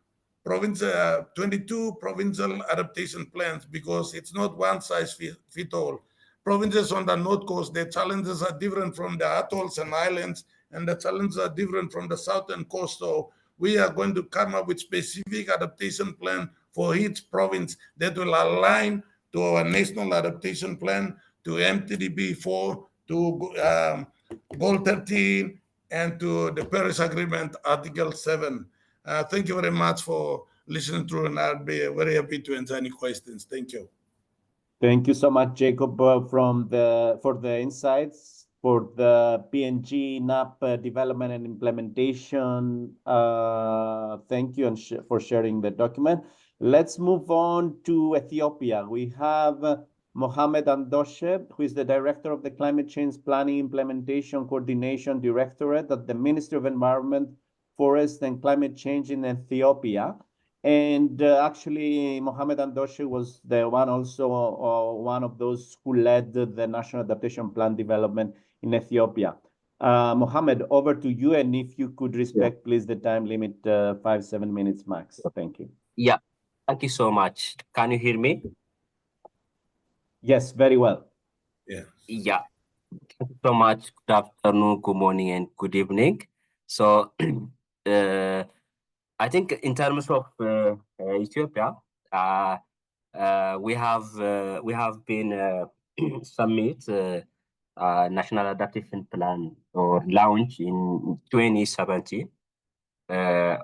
[SPEAKER 6] 22 provincial adaptation plans, because it's not one size fit all. Provinces on the North Coast, their challenges are different from the atolls and islands, and the challenges are different from the Southern Coast. So we are going to come up with specific adaptation plan for each province that will align to our National Adaptation Plan, to MTDP 4, to Goal 13, and to the Paris Agreement, Article 7. Thank you very much for listening through, and I'll be very happy to answer any questions. Thank you.
[SPEAKER 1] Thank you so much, Jacob, for the insights, for the PNG NAP development and implementation. Thank you for sharing the document. Let's move on to Ethiopia. We have Mohamed Andoshe, who is the Director of the Climate Change Planning Implementation Coordination Directorate at the Ministry of Environment, Forest and Climate Change in Ethiopia. And actually, Mohamed Andoshe was the one of those who led the National Adaptation Plan development in Ethiopia. Mohamed, over to you, and if you could respect, please, the time limit, 5-7 minutes max. Thank you.
[SPEAKER 7] Yeah, thank you so much. Can you hear me?
[SPEAKER 1] Yes, very well.
[SPEAKER 6] Yeah.
[SPEAKER 7] Yeah, thank you so much. Good afternoon, good morning, and good evening. So, I think in terms of Ethiopia, we have been submit National Adaptation Plan or launch in 2017.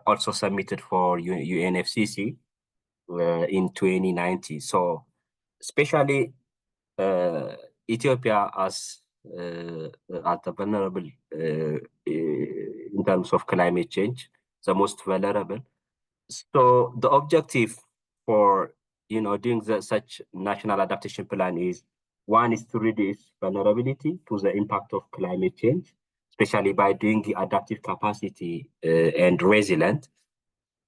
[SPEAKER 7] Also submitted for UNFCCC in 2019. So, especially Ethiopia as at the vulnerable in terms of climate change, the most vulnerable. So the objective for doing such national adaptation plan is, one is to reduce vulnerability to the impact of climate change, especially by doing the adaptive capacity and resilient.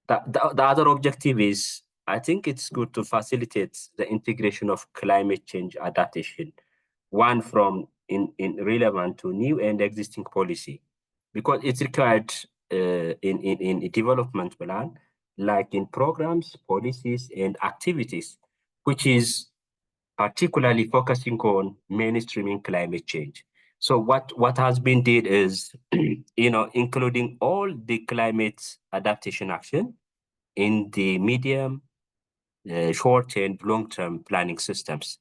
[SPEAKER 7] The other objective is, I think it's good to facilitate the integration of climate change adaptation, one from in relevant to new and existing policy, because it's required in a development plan, like in programs, policies, and activities, which is particularly focusing on mainstreaming climate change. So what has been did is, including all the climate adaptation action in the medium, short, and long-term planning systems.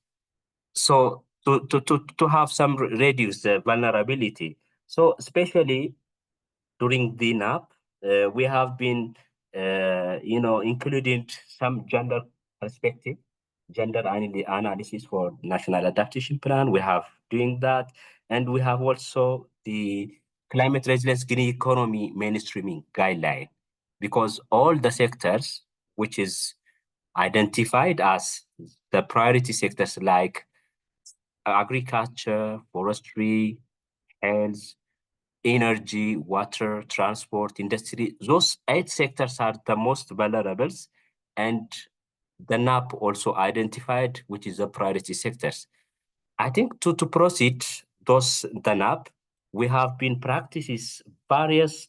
[SPEAKER 7] So to have some reduce the vulnerability. So especially during the NAP, we have been, including some gender perspective, gender analysis for National Adaptation Plan. We have doing that, and we have also the Climate Resilience Green Economy Mainstreaming Guideline, because all the sectors which is identified as the priority sectors like agriculture, forestry, health, energy, water, transport, industry. Those 8 sectors are the most vulnerable, and the NAP also identified which is the priority sectors. I think to proceed the NAP, we have been practices various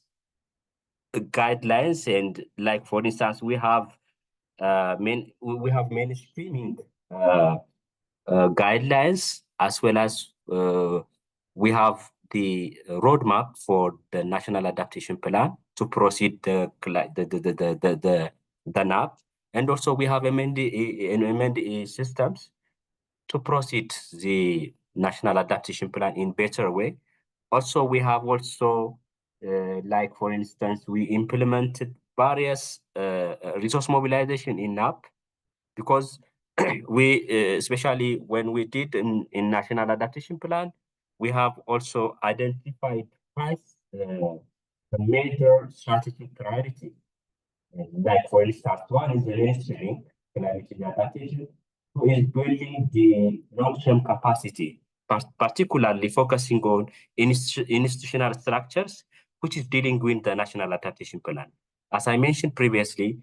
[SPEAKER 7] guidelines, and like for instance, we have mainstreaming guidelines, as well as we have the roadmap for the National Adaptation Plan to proceed the NAP, and also we have amended systems to proceed the National Adaptation Plan in better way. Also, we have like for instance, we implemented various resource mobilization in NAP, because we, especially when we did in National Adaptation Plan, we have also identified 5 major strategic priorities. Like for instance, one is the mainstreaming climate change adaptation, who is building the long-term capacity, particularly focusing on institutional structures, which is dealing with the National Adaptation Plan. As I mentioned previously,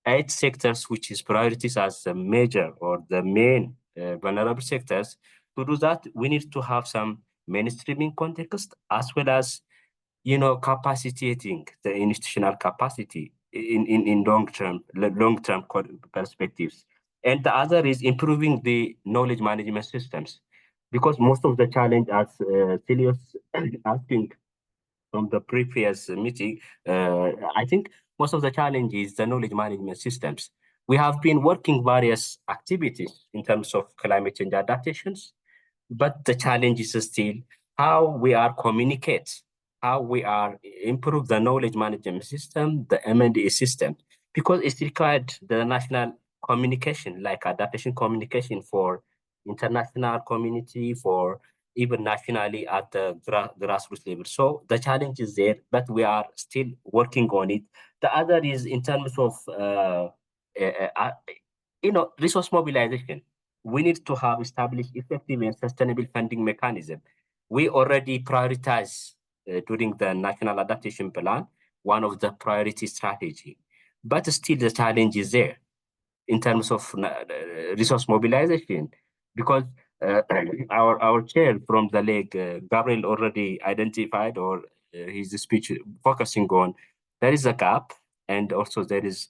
[SPEAKER 7] 8 sectors, which is priorities as the major or the main vulnerable sectors. To do that, we need to have some mainstreaming context, as well as capacitating the institutional capacity in long-term perspectives. And the other is improving the knowledge management systems, because most of the challenge, as Celios asking from the previous meeting, I think most of the challenge is the knowledge management systems. We have been working various activities in terms of climate change adaptations, but the challenge is still how we are communicate, how we are improve the knowledge management system, the M&A system, because it's required the national communication, like adaptation communication for international community, for even nationally at the grassroots level. So the challenge is there, but we are still working on it. The other is in terms of resource mobilization. We need to have established effective and sustainable funding mechanism. We already prioritize during the National Adaptation Plan, one of the priority strategy, but still the challenge is there in terms of resource mobilization, because our chair from the leg, Gabriel, already identified, or his speech focusing on, there is a gap, and also there is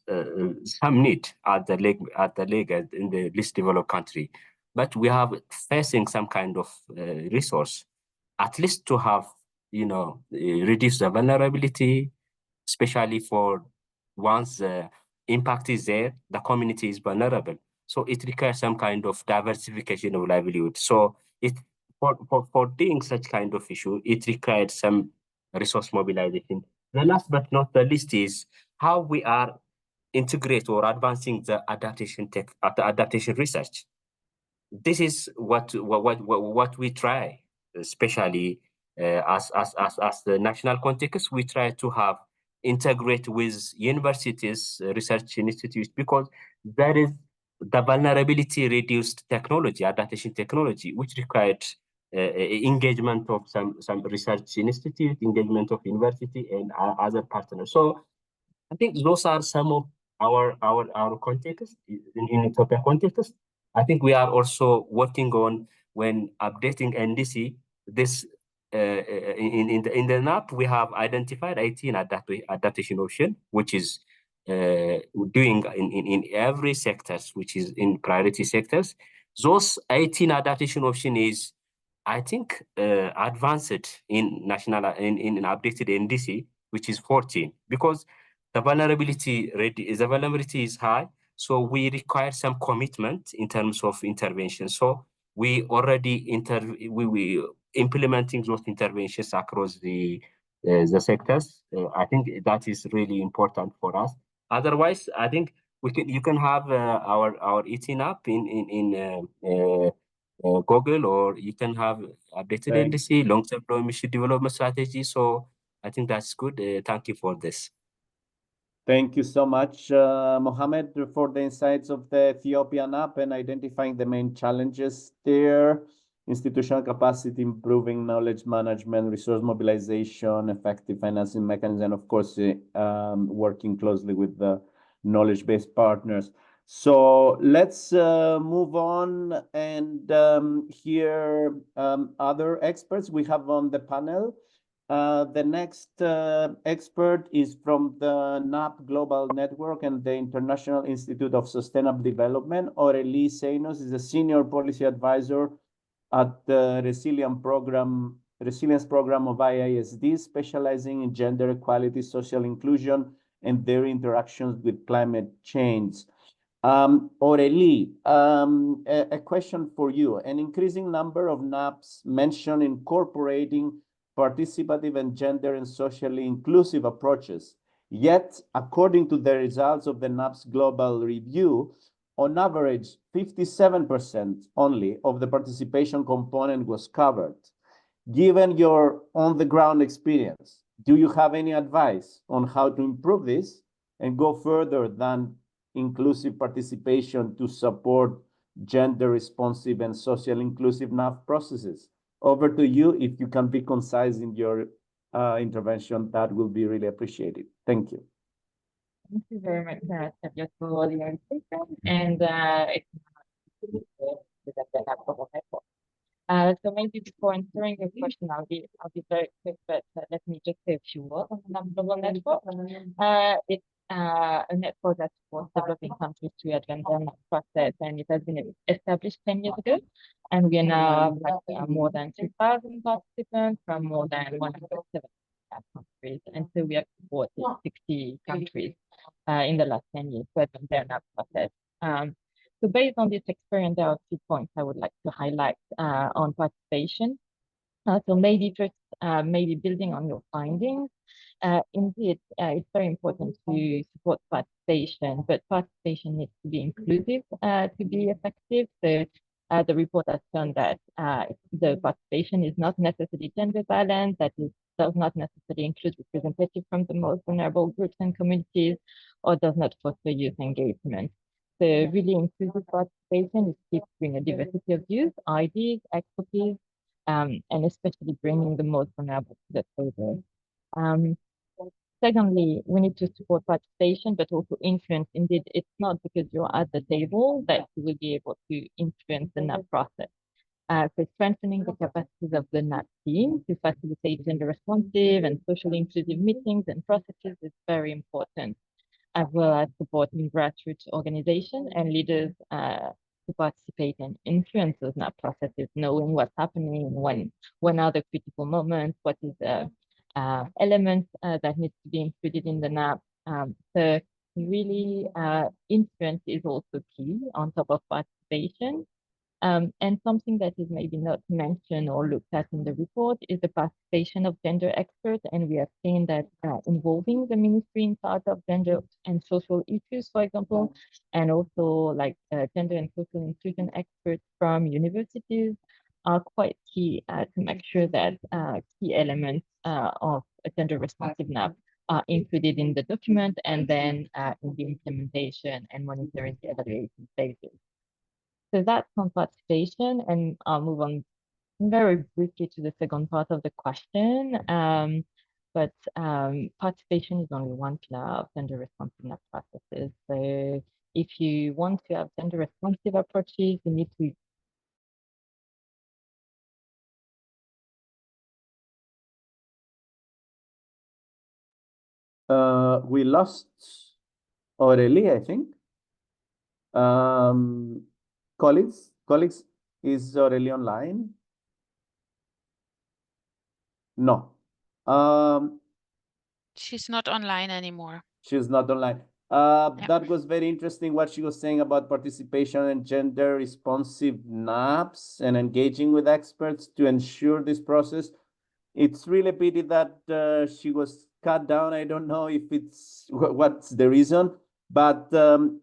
[SPEAKER 7] some need at the leg in the least developed country. But we have facing some kind of resource, at least to have, reduce the vulnerability, especially for once the impact is there, the community is vulnerable. So it requires some kind of diversification of livelihood. So for doing such kind of issue, it required some resource mobilization. The last but not the least is how we are integrate or advancing the adaptation research. This is what we try, especially as the national context. We try to have integrate with universities, research institutes, because there is the vulnerability reduced technology, adaptation technology, which required engagement of some research institute, engagement of university and other partners. So I think those are some of our context in Ethiopia context. I think we are also working on when updating NDC. This in the NAP we have identified 18 adaptation option, which is doing in every sectors, which is in priority sectors. Those 18 adaptation option is, I think, advanced in national in updated NDC, which is 14, because the vulnerability is high, so we require some commitment in terms of intervention. So we already we implementing those interventions across the sectors. I think that is really important for us. Otherwise, I think you can have our eating up in Google, or you can have updated NDC, long-term low emission development strategy. So I think that's good. Thank you for this.
[SPEAKER 1] Thank you so much, Mohammed, for the insights of the Ethiopian app and identifying the main challenges there: institutional capacity, improving knowledge management, resource mobilization, effective financing mechanism, and of course, working closely with the knowledge-based partners. So let's move on and hear other experts we have on the panel. The next expert is from the NAP Global Network and the International Institute of Sustainable Development. Aurélie Seinos is a senior policy advisor at the Resilience Program of IISD, specializing in gender equality, social inclusion, and their interactions with climate change. Aurélie, a question for you. An increasing number of NAPs mention incorporating participative and gender and socially inclusive approaches. Yet, according to the results of the NAPS Global Review, on average, 57% only of the participation component was covered. Given your on-the-ground experience, do you have any advice on how to improve this and go further than inclusive participation to support gender-responsive and social inclusive NAP processes? Over to you. If you can be concise in your intervention, that will be really appreciated. Thank you.
[SPEAKER 8] Thank you very much, Sergio, for the invitation. And so maybe before answering your question, I'll be very quick, but let me just say a few words on the global network. It's a network that supports developing countries to advance their process, and it has been established 10 years ago. And we are now more than 2,000 participants from more than 170 countries. And so we have supported 60 countries in the last 10 years to advance their process. So based on this experience, there are a few points I would like to highlight on participation. So maybe first, maybe building on your findings. Indeed, it's very important to support participation, but participation needs to be inclusive to be effective. So the report has shown that the participation is not necessarily gender balanced, that it does not necessarily include representatives from the most vulnerable groups and communities, or does not foster youth engagement. So really inclusive participation is key to bring a diversity of views, ideas, expertise, and especially bringing the most vulnerable to the table. Secondly, we need to support participation, but also influence. Indeed, it's not because you're at the table that you will be able to influence the NAP process. So strengthening the capacities of the NAP team to facilitate gender responsive and socially inclusive meetings and processes is very important, as well as supporting grassroots organizations and leaders to participate and influence those NAP processes, knowing what's happening, when are the critical moments, what is the elements that needs to be included in the NAP. So really influence is also key on top of participation. And something that is maybe not mentioned or looked at in the report is the participation of gender experts. And we have seen that involving the ministry in part of gender and social issues, for example, and also like gender and social inclusion experts from universities are quite key to make sure that key elements of a gender responsive NAP are included in the document and then in the implementation and monitoring the evaluation stages. So that's on participation, and I'll move on very briefly to the second part of the question. But participation is only one pillar of gender responsive NAP processes. So if you want to have gender responsive approaches, you need to
[SPEAKER 1] we lost Aurélie, I think. Colleagues, is Aurélie online? No.
[SPEAKER 4] She's not online anymore.
[SPEAKER 1] She's not online. That was very interesting what she was saying about participation and gender responsive NAPs and engaging with experts to ensure this process. It's really a pity that she was cut down. I don't know if it's what's the reason, but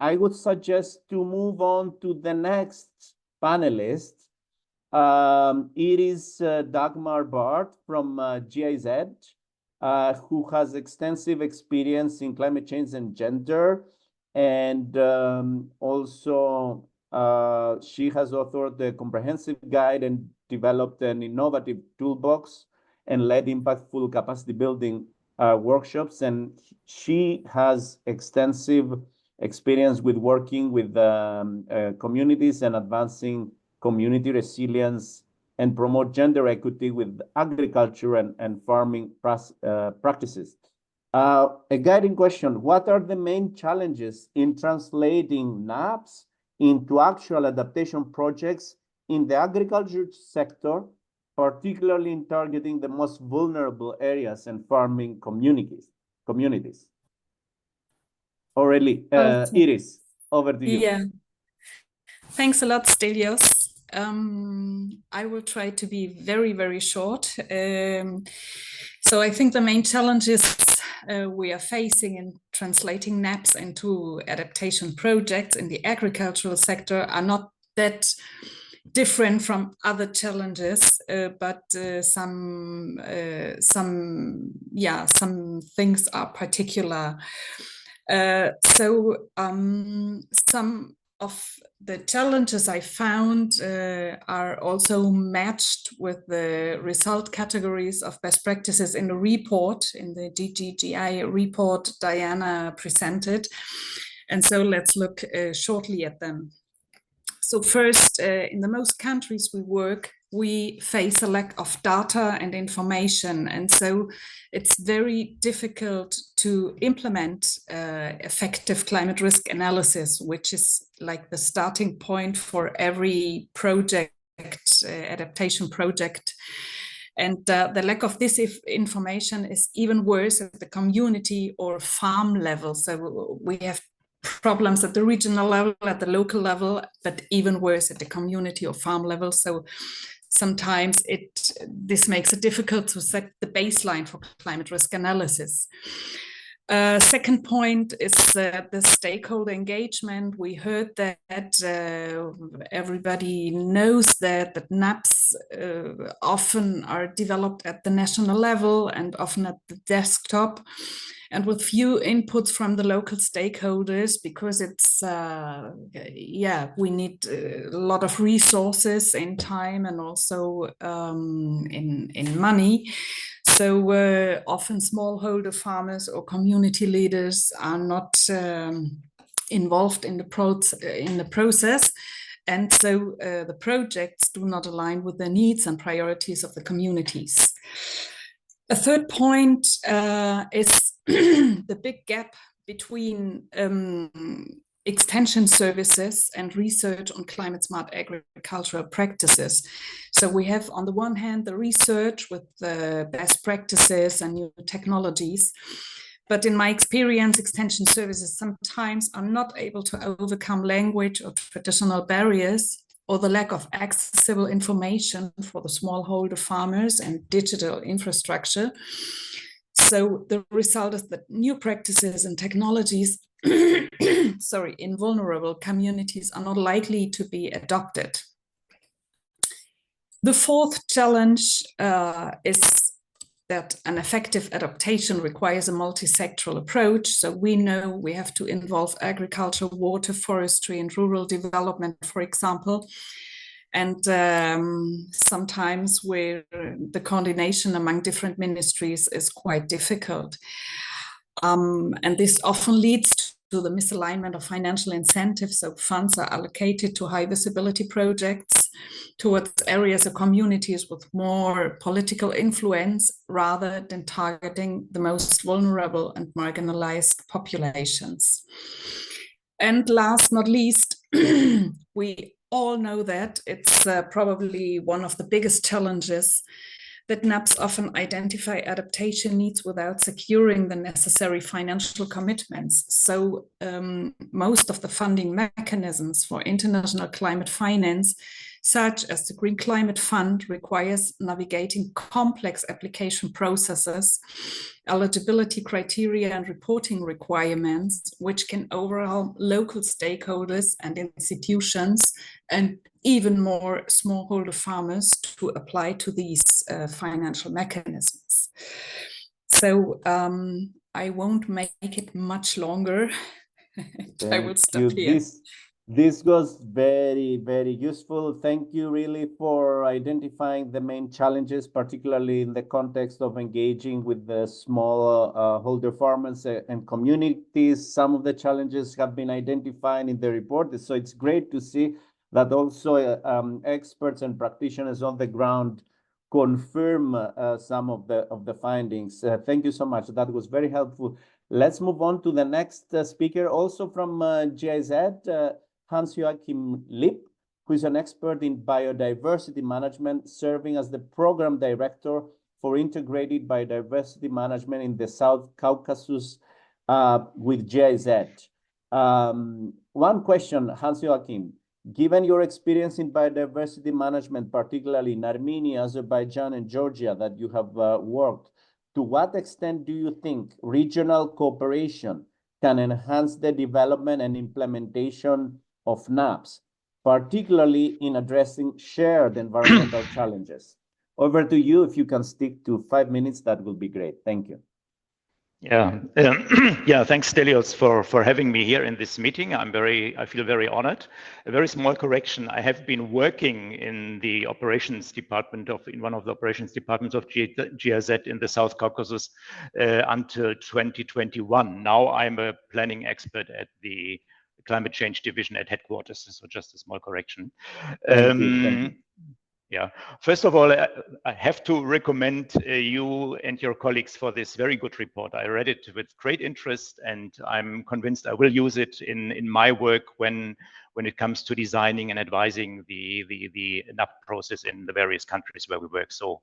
[SPEAKER 1] I would suggest to move on to the next panelist. It is Dagmar Bart from GIZ. who has extensive experience in climate change and gender. And also, she has authored a comprehensive guide and developed an innovative toolbox and led impactful capacity building workshops. And she has extensive experience with working with communities and advancing community resilience and promote gender equity with agriculture and farming practices. A guiding question: what are the main challenges in translating NAPs into actual adaptation projects in the agriculture sector, particularly in targeting the most vulnerable areas and farming communities? Aurélie, Iris, over to you.
[SPEAKER 9] Yeah. Thanks a lot, Stelios. I will try to be very, very short. So I think the main challenges we are facing in translating NAPs into adaptation projects in the agricultural sector are not that different from other challenges, but some things are particular. Some of the challenges I found are also matched with the result categories of best practices in the report, in the GGGI report Diana presented. And so let's look shortly at them. So first, in the most countries we work, we face a lack of data and information. And so it's very difficult to implement effective climate risk analysis, which is like the starting point for every project, adaptation project. And the lack of this information is even worse at the community or farm level. So we have problems at the regional level, at the local level, but even worse at the community or farm level. So sometimes this makes it difficult to set the baseline for climate risk analysis. Second point is the stakeholder engagement. We heard that everybody knows that NAPs often are developed at the national level and often at the desktop, and with few inputs from the local stakeholders, because it's, we need a lot of resources in time and also in money. So often smallholder farmers or community leaders are not involved in the process. And so the projects do not align with the needs and priorities of the communities. A third point is the big gap between extension services and research on climate smart agricultural practices. So we have on the one hand the research with the best practices and new technologies, but in my experience, extension services sometimes are not able to overcome language or traditional barriers, or the lack of accessible information for the smallholder farmers and digital infrastructure. So the result is that new practices and technologies in vulnerable communities are not likely to be adopted. The fourth challenge is that an effective adaptation requires a multi-sectoral approach. So we know we have to involve agriculture, water, forestry, and rural development, for example. And sometimes where the coordination among different ministries is quite difficult. And this often leads to the misalignment of financial incentives. So funds are allocated to high visibility projects towards areas or communities with more political influence rather than targeting the most vulnerable and marginalized populations. And last not least, we all know that it's probably one of the biggest challenges that NAPs often identify adaptation needs without securing the necessary financial commitments. So most of the funding mechanisms for international climate finance, such as the Green Climate Fund, requires navigating complex application processes, eligibility criteria and reporting requirements, which can overwhelm local stakeholders and institutions, and even more smallholder farmers to apply to these financial mechanisms. So I won't make it much longer. I will stop here.
[SPEAKER 1] This was very, very useful. Thank you really for identifying the main challenges, particularly in the context of engaging with the small holder farmers and communities. Some of the challenges have been identified in the report. So it's great to see that also experts and practitioners on the ground confirm some of the findings. Thank you so much. That was very helpful. Let's move on to the next speaker, also from GIZ, Hans-Joachim Lipp, who is an expert in biodiversity management, serving as the program director for integrated biodiversity management in the South Caucasus with GIZ. One question, Hans-Joachim. Given your experience in biodiversity management, particularly in Armenia, Azerbaijan, and Georgia that you have worked, to what extent do you think regional cooperation can enhance the development and implementation of NAPs, particularly in addressing shared environmental challenges? Over to you. If you can stick to 5 minutes, that will be great. Thank you.
[SPEAKER 10] Yeah, yeah. Thanks, Stelios, for having me here in this meeting. I feel very honored. A very small correction. I have been working in the operations department in one of the operations departments of GIZ in the South Caucasus until 2021. Now I'm a planning expert at the climate change division at headquarters. So just a small correction.
[SPEAKER 1] Thank you.
[SPEAKER 10] Yeah, first of all, I have to recommend you and your colleagues for this very good report. I read it with great interest, and I'm convinced I will use it in my work when it comes to designing and advising the NAP process in the various countries where we work. So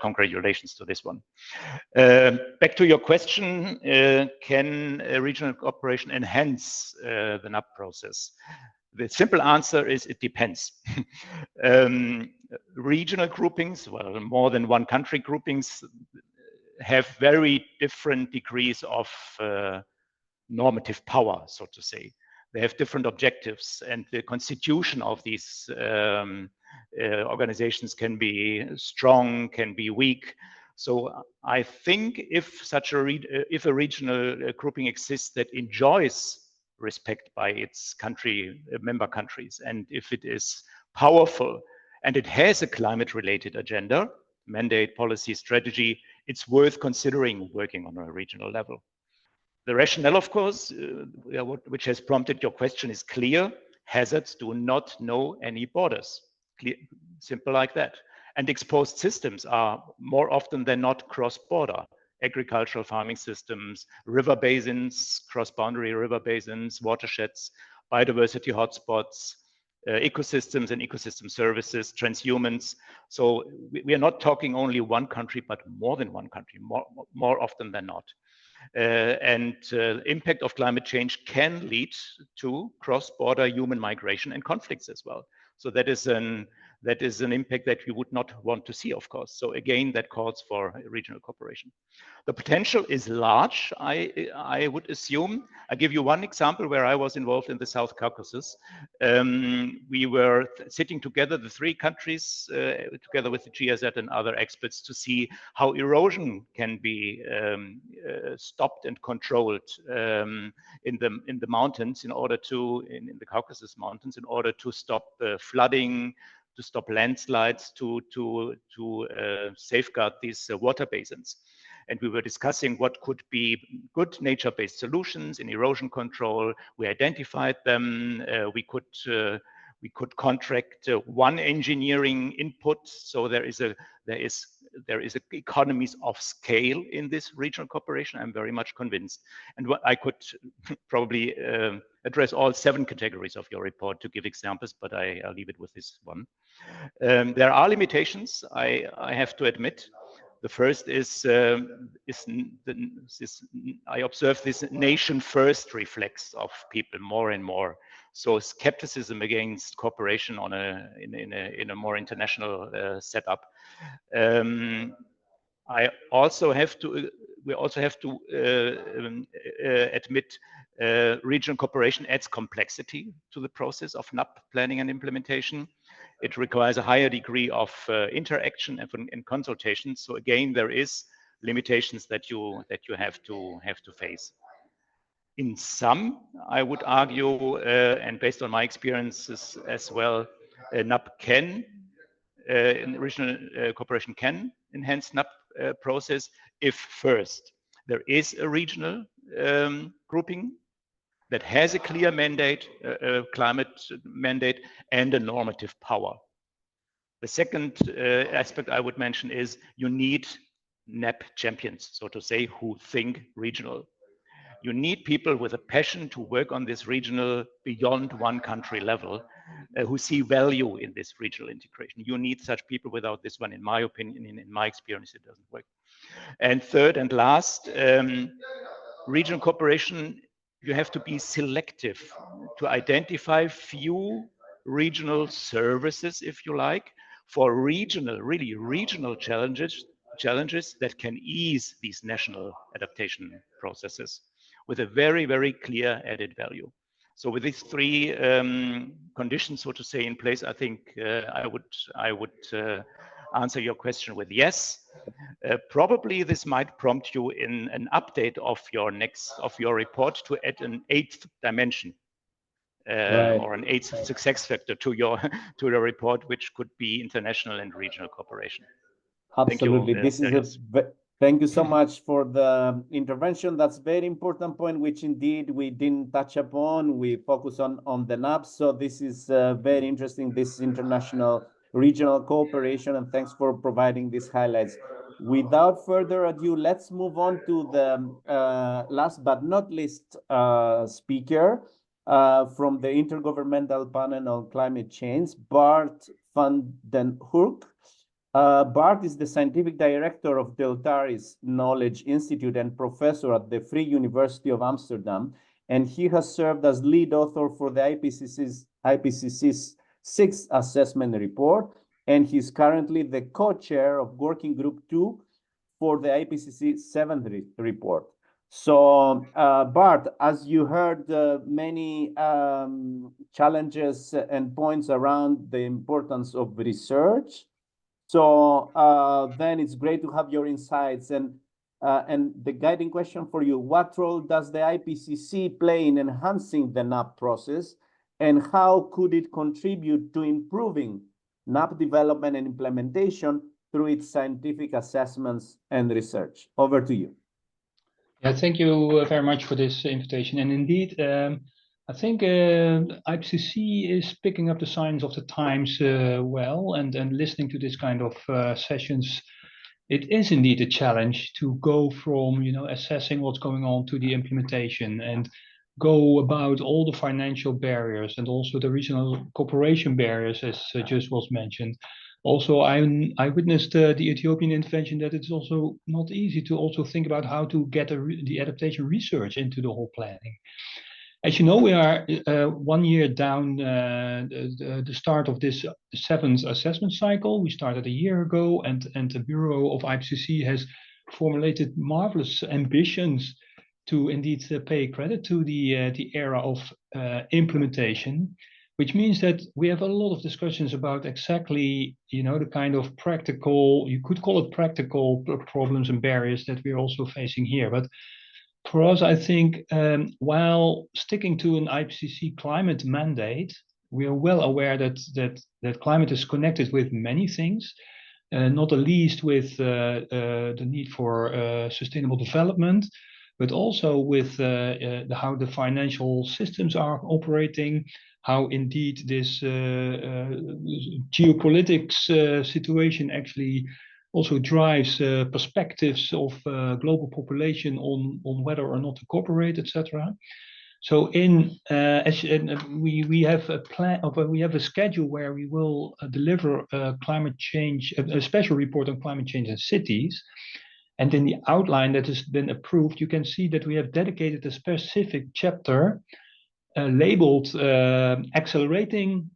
[SPEAKER 10] congratulations to this one. Back to your question, can regional cooperation enhance the NAP process? The simple answer is it depends. Regional groupings, well, more than one country groupings, have very different degrees of normative power, so to say. They have different objectives, and the constitution of these organizations can be strong, can be weak. So I think if a regional grouping exists that enjoys respect by its member countries, and if it is powerful and it has a climate-related agenda, mandate, policy, strategy, it's worth considering working on a regional level. The rationale, of course, which has prompted your question, is clear. Hazards do not know any borders. Simple like that. And exposed systems are more often than not cross-border. Agricultural farming systems, river basins, cross-boundary river basins, watersheds, biodiversity hotspots, ecosystems and ecosystem services, transhumans. So we are not talking only one country, but more than one country, more often than not. Impact of climate change can lead to cross-border human migration and conflicts as well. So that is an impact that we would not want to see, of course. So again, that calls for regional cooperation. The potential is large, I would assume. I'll give you one example where I was involved in the South Caucasus. We were sitting together, the three countries, together with the GIZ and other experts, to see how erosion can be stopped and controlled in the mountains in the Caucasus Mountains, in order to stop flooding, to stop landslides, to safeguard these water basins. And we were discussing what could be good nature-based solutions in erosion control. We identified them. We could contract one engineering input. So there is economies of scale in this regional cooperation. I'm very much convinced. And what I could probably address all 7 categories of your report to give examples, but I'll leave it with this one. There are limitations, I have to admit. The first is I observe this nation-first reflex of people more and more. So skepticism against cooperation in a more international setup. We also have to admit regional cooperation adds complexity to the process of NAP planning and implementation. It requires a higher degree of interaction and consultation. So again, there is limitations that you have to face. In some, I would argue, and based on my experiences as well, NAP can, regional cooperation can enhance NAP process if first there is a regional grouping that has a clear mandate, climate mandate, and a normative power. The second aspect I would mention is you need NAP champions, so to say, who think regional. You need people with a passion to work on this regional beyond one country level, who see value in this regional integration. You need such people. Without this one, in my opinion, in my experience, it doesn't work. And third and last, regional cooperation, you have to be selective to identify few regional services, if you like, for regional, really regional challenges that can ease these national adaptation processes with a very, very clear added value. So with these three conditions, so to say, in place, I think I would answer your question with yes. Probably this might prompt you in an update of your report to add an 8th dimension or an 8th success factor to your report, which could be international and regional cooperation.
[SPEAKER 1] Absolutely.
[SPEAKER 10] Thank you,
[SPEAKER 1] Thank you so much for the intervention. That's a very important point, which indeed we didn't touch upon. We focus on the NAPs. So this is very interesting, this international regional cooperation, and thanks for providing these highlights. Without further ado, let's move on to the last but not least speaker from the Intergovernmental Panel on Climate Change, Bart van den Hurk. Bart is the scientific director of Deltaris Knowledge Institute and professor at the Free University of Amsterdam, and he has served as lead author for the IPCC's 6th assessment report, and he's currently the co-chair of Working Group 2 for the IPCC 7th report. So, Bart, as you heard many challenges and points around the importance of research, so then it's great to have your insights and the guiding question for you: what role does the IPCC play in enhancing the NAP process, and how could it contribute to improving NAP development and implementation through its scientific assessments and research? Over to you.
[SPEAKER 11] Yeah, thank you very much for this invitation. And indeed, I think IPCC is picking up the signs of the times well, and listening to this kind of sessions, it is indeed a challenge to go from, you know, assessing what's going on to the implementation and go about all the financial barriers and also the regional cooperation barriers, as just was mentioned. Also, I witnessed the Ethiopian intervention, that it's also not easy to also think about how to get the adaptation research into the whole planning. As you know, we are 1 year down the start of this 7th assessment cycle. We started a year ago, and the Bureau of IPCC has formulated marvelous ambitions to indeed pay credit to the era of implementation, which means that we have a lot of discussions about exactly, you know, the kind of practical, you could call it practical problems and barriers that we're also facing here. But for us, I think while sticking to an IPCC climate mandate, we are well aware that climate is connected with many things, not the least with the need for sustainable development, but also with how the financial systems are operating, how indeed this geopolitics situation actually also drives perspectives of global population on whether or not to cooperate, etc. So we have a plan, we have a schedule where we will deliver climate change, a special report on climate change in cities. And in the outline that has been approved, you can see that we have dedicated a specific chapter labeled Accelerating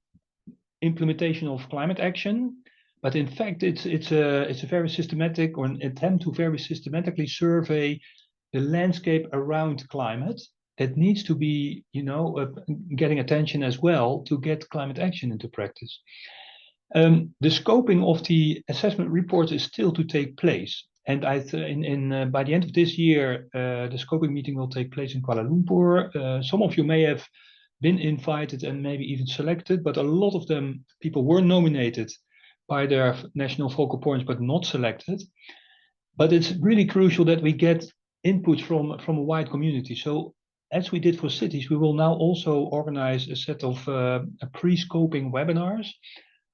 [SPEAKER 11] Implementation of Climate Action. But in fact, it's a very systematic, or an attempt to very systematically survey the landscape around climate that needs to be, you know, getting attention as well to get climate action into practice. The scoping of the assessment report is still to take place. And by the end of this year, the scoping meeting will take place in Kuala Lumpur. Some of you may have been invited and maybe even selected, but a lot of people were nominated by their national focal points, but not selected. But it's really crucial that we get inputs from a wide community. So as we did for cities, we will now also organize a set of pre-scoping webinars,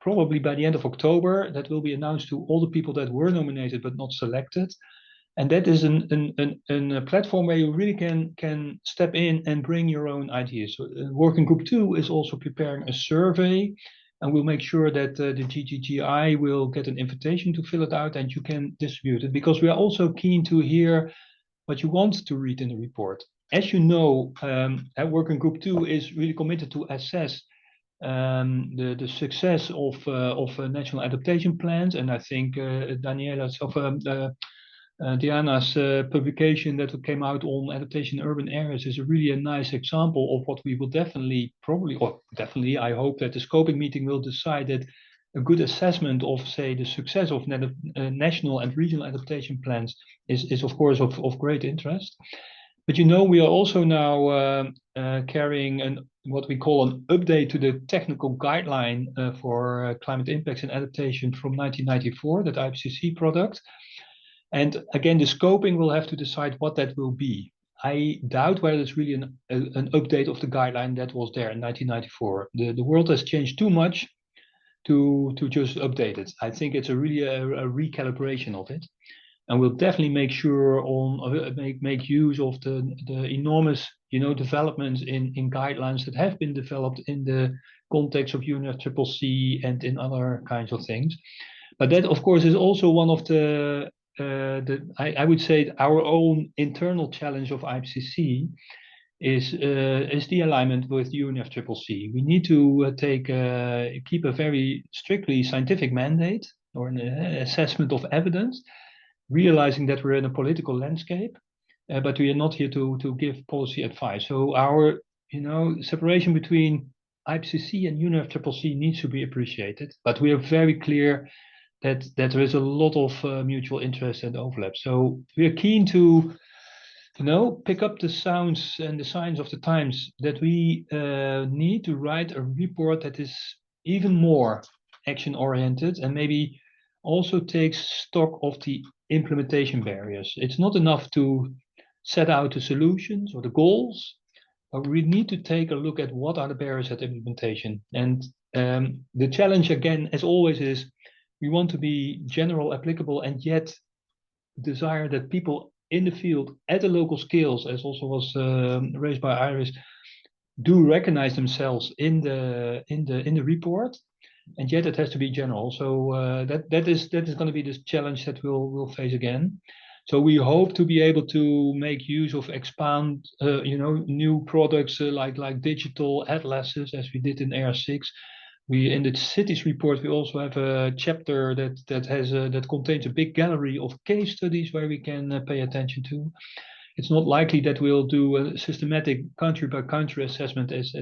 [SPEAKER 11] probably by the end of October, that will be announced to all the people that were nominated but not selected. And that is a platform where you really can step in and bring your own ideas. So Working Group 2 is also preparing a survey, and we'll make sure that the GGGI will get an invitation to fill it out and you can distribute it, because we are also keen to hear what you want to read in the report. As you know, Working Group 2 is really committed to assess the success of National Adaptation Plans, and I think Diana's publication that came out on adaptation in urban areas is really a nice example of what we will definitely, I hope that the scoping meeting will decide that a good assessment of, say, the success of national and regional adaptation plans is of course of great interest. But you know, we are also now carrying what we call an update to the technical guideline for climate impacts and adaptation from 1994, that IPCC product. And again, the scoping will have to decide what that will be. I doubt whether it's really an update of the guideline that was there in 1994. The world has changed too much to just update it. I think it's really a recalibration of it. And we'll definitely make sure make use of the enormous developments in guidelines that have been developed in the context of UNFCCC and in other kinds of things. But that, of course, is also one of I would say our own internal challenge of IPCC is the alignment with UNFCCC. We need to keep a very strictly scientific mandate or an assessment of evidence, realizing that we're in a political landscape, but we are not here to give policy advice. So our separation between IPCC and UNFCCC needs to be appreciated, but we are very clear that there is a lot of mutual interest and overlap. So we are keen to pick up the sounds and the signs of the times, that we need to write a report that is even more action oriented and maybe also takes stock of the implementation barriers. It's not enough to set out the solutions or the goals, but we need to take a look at what are the barriers at implementation. And the challenge, again, as always, is we want to be general, applicable, and yet desire that people in the field at the local scales, as also was raised by Iris, do recognize themselves in the report, and yet it has to be general. So that is going to be this challenge that we'll face again. So we hope to be able to make use of new products like digital atlases, as we did in AR6. In the cities report, we also have a chapter that contains a big gallery of case studies where we can pay attention to. It's not likely that we'll do a systematic country by country assessment as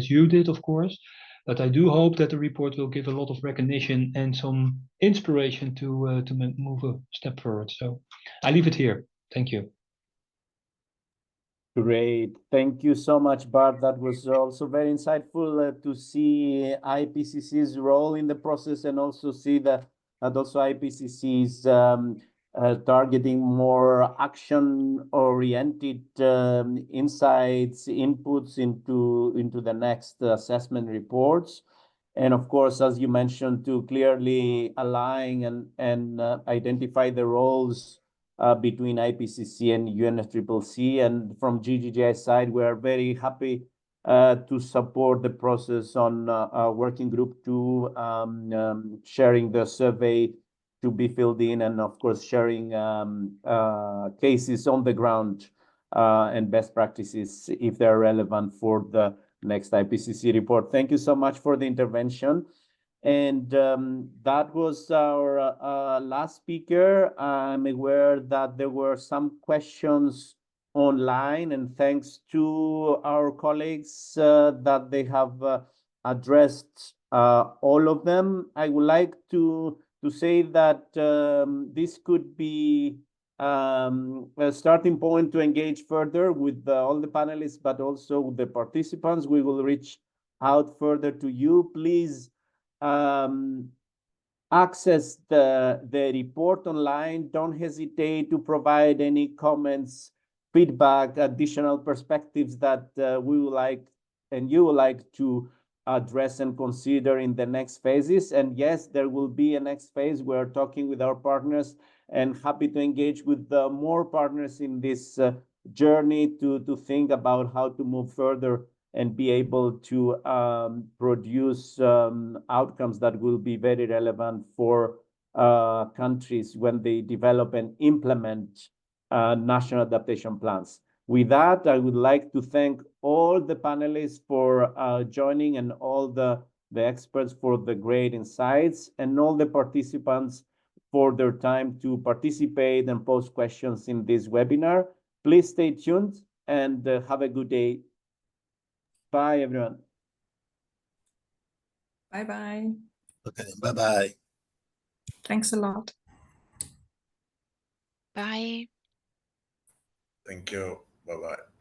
[SPEAKER 11] you did, of course, but I do hope that the report will give a lot of recognition and some inspiration to move a step forward. So I leave it here. Thank you.
[SPEAKER 1] Great. Thank you so much, Bart. That was also very insightful to see IPCC's role in the process, and also see that also IPCC is targeting more action-oriented insights, inputs into the next assessment reports. And of course, as you mentioned, to clearly align and identify the roles between IPCC and UNFCCC. And from GGGI side, we are very happy to support the process on Working Group 2, sharing the survey to be filled in, and of course sharing cases on the ground and best practices if they're relevant for the next IPCC report. Thank you so much for the intervention. And that was our last speaker. I'm aware that there were some questions online, and thanks to our colleagues that they have addressed all of them. I would like to to say that this could be a starting point to engage further with all the panelists, but also the participants. We will reach out further to you. Please access the report online. Don't hesitate to provide any comments, feedback, additional perspectives that we would like and you would like to address and consider in the next phases. And yes, there will be a next phase. We're talking with our partners and happy to engage with more partners in this journey to think about how to move further and be able to produce outcomes that will be very relevant for countries when they develop and implement national adaptation plans. With that, I would like to thank all the panelists for joining and all the experts for the great insights and all the participants for their time to participate and pose questions in this webinar. Please stay tuned and have a good day. Bye, everyone.
[SPEAKER 9] Bye-bye.
[SPEAKER 5] Okay, bye-bye.
[SPEAKER 9] Thanks a lot.
[SPEAKER 4] Bye.
[SPEAKER 6] Thank you. Bye-bye.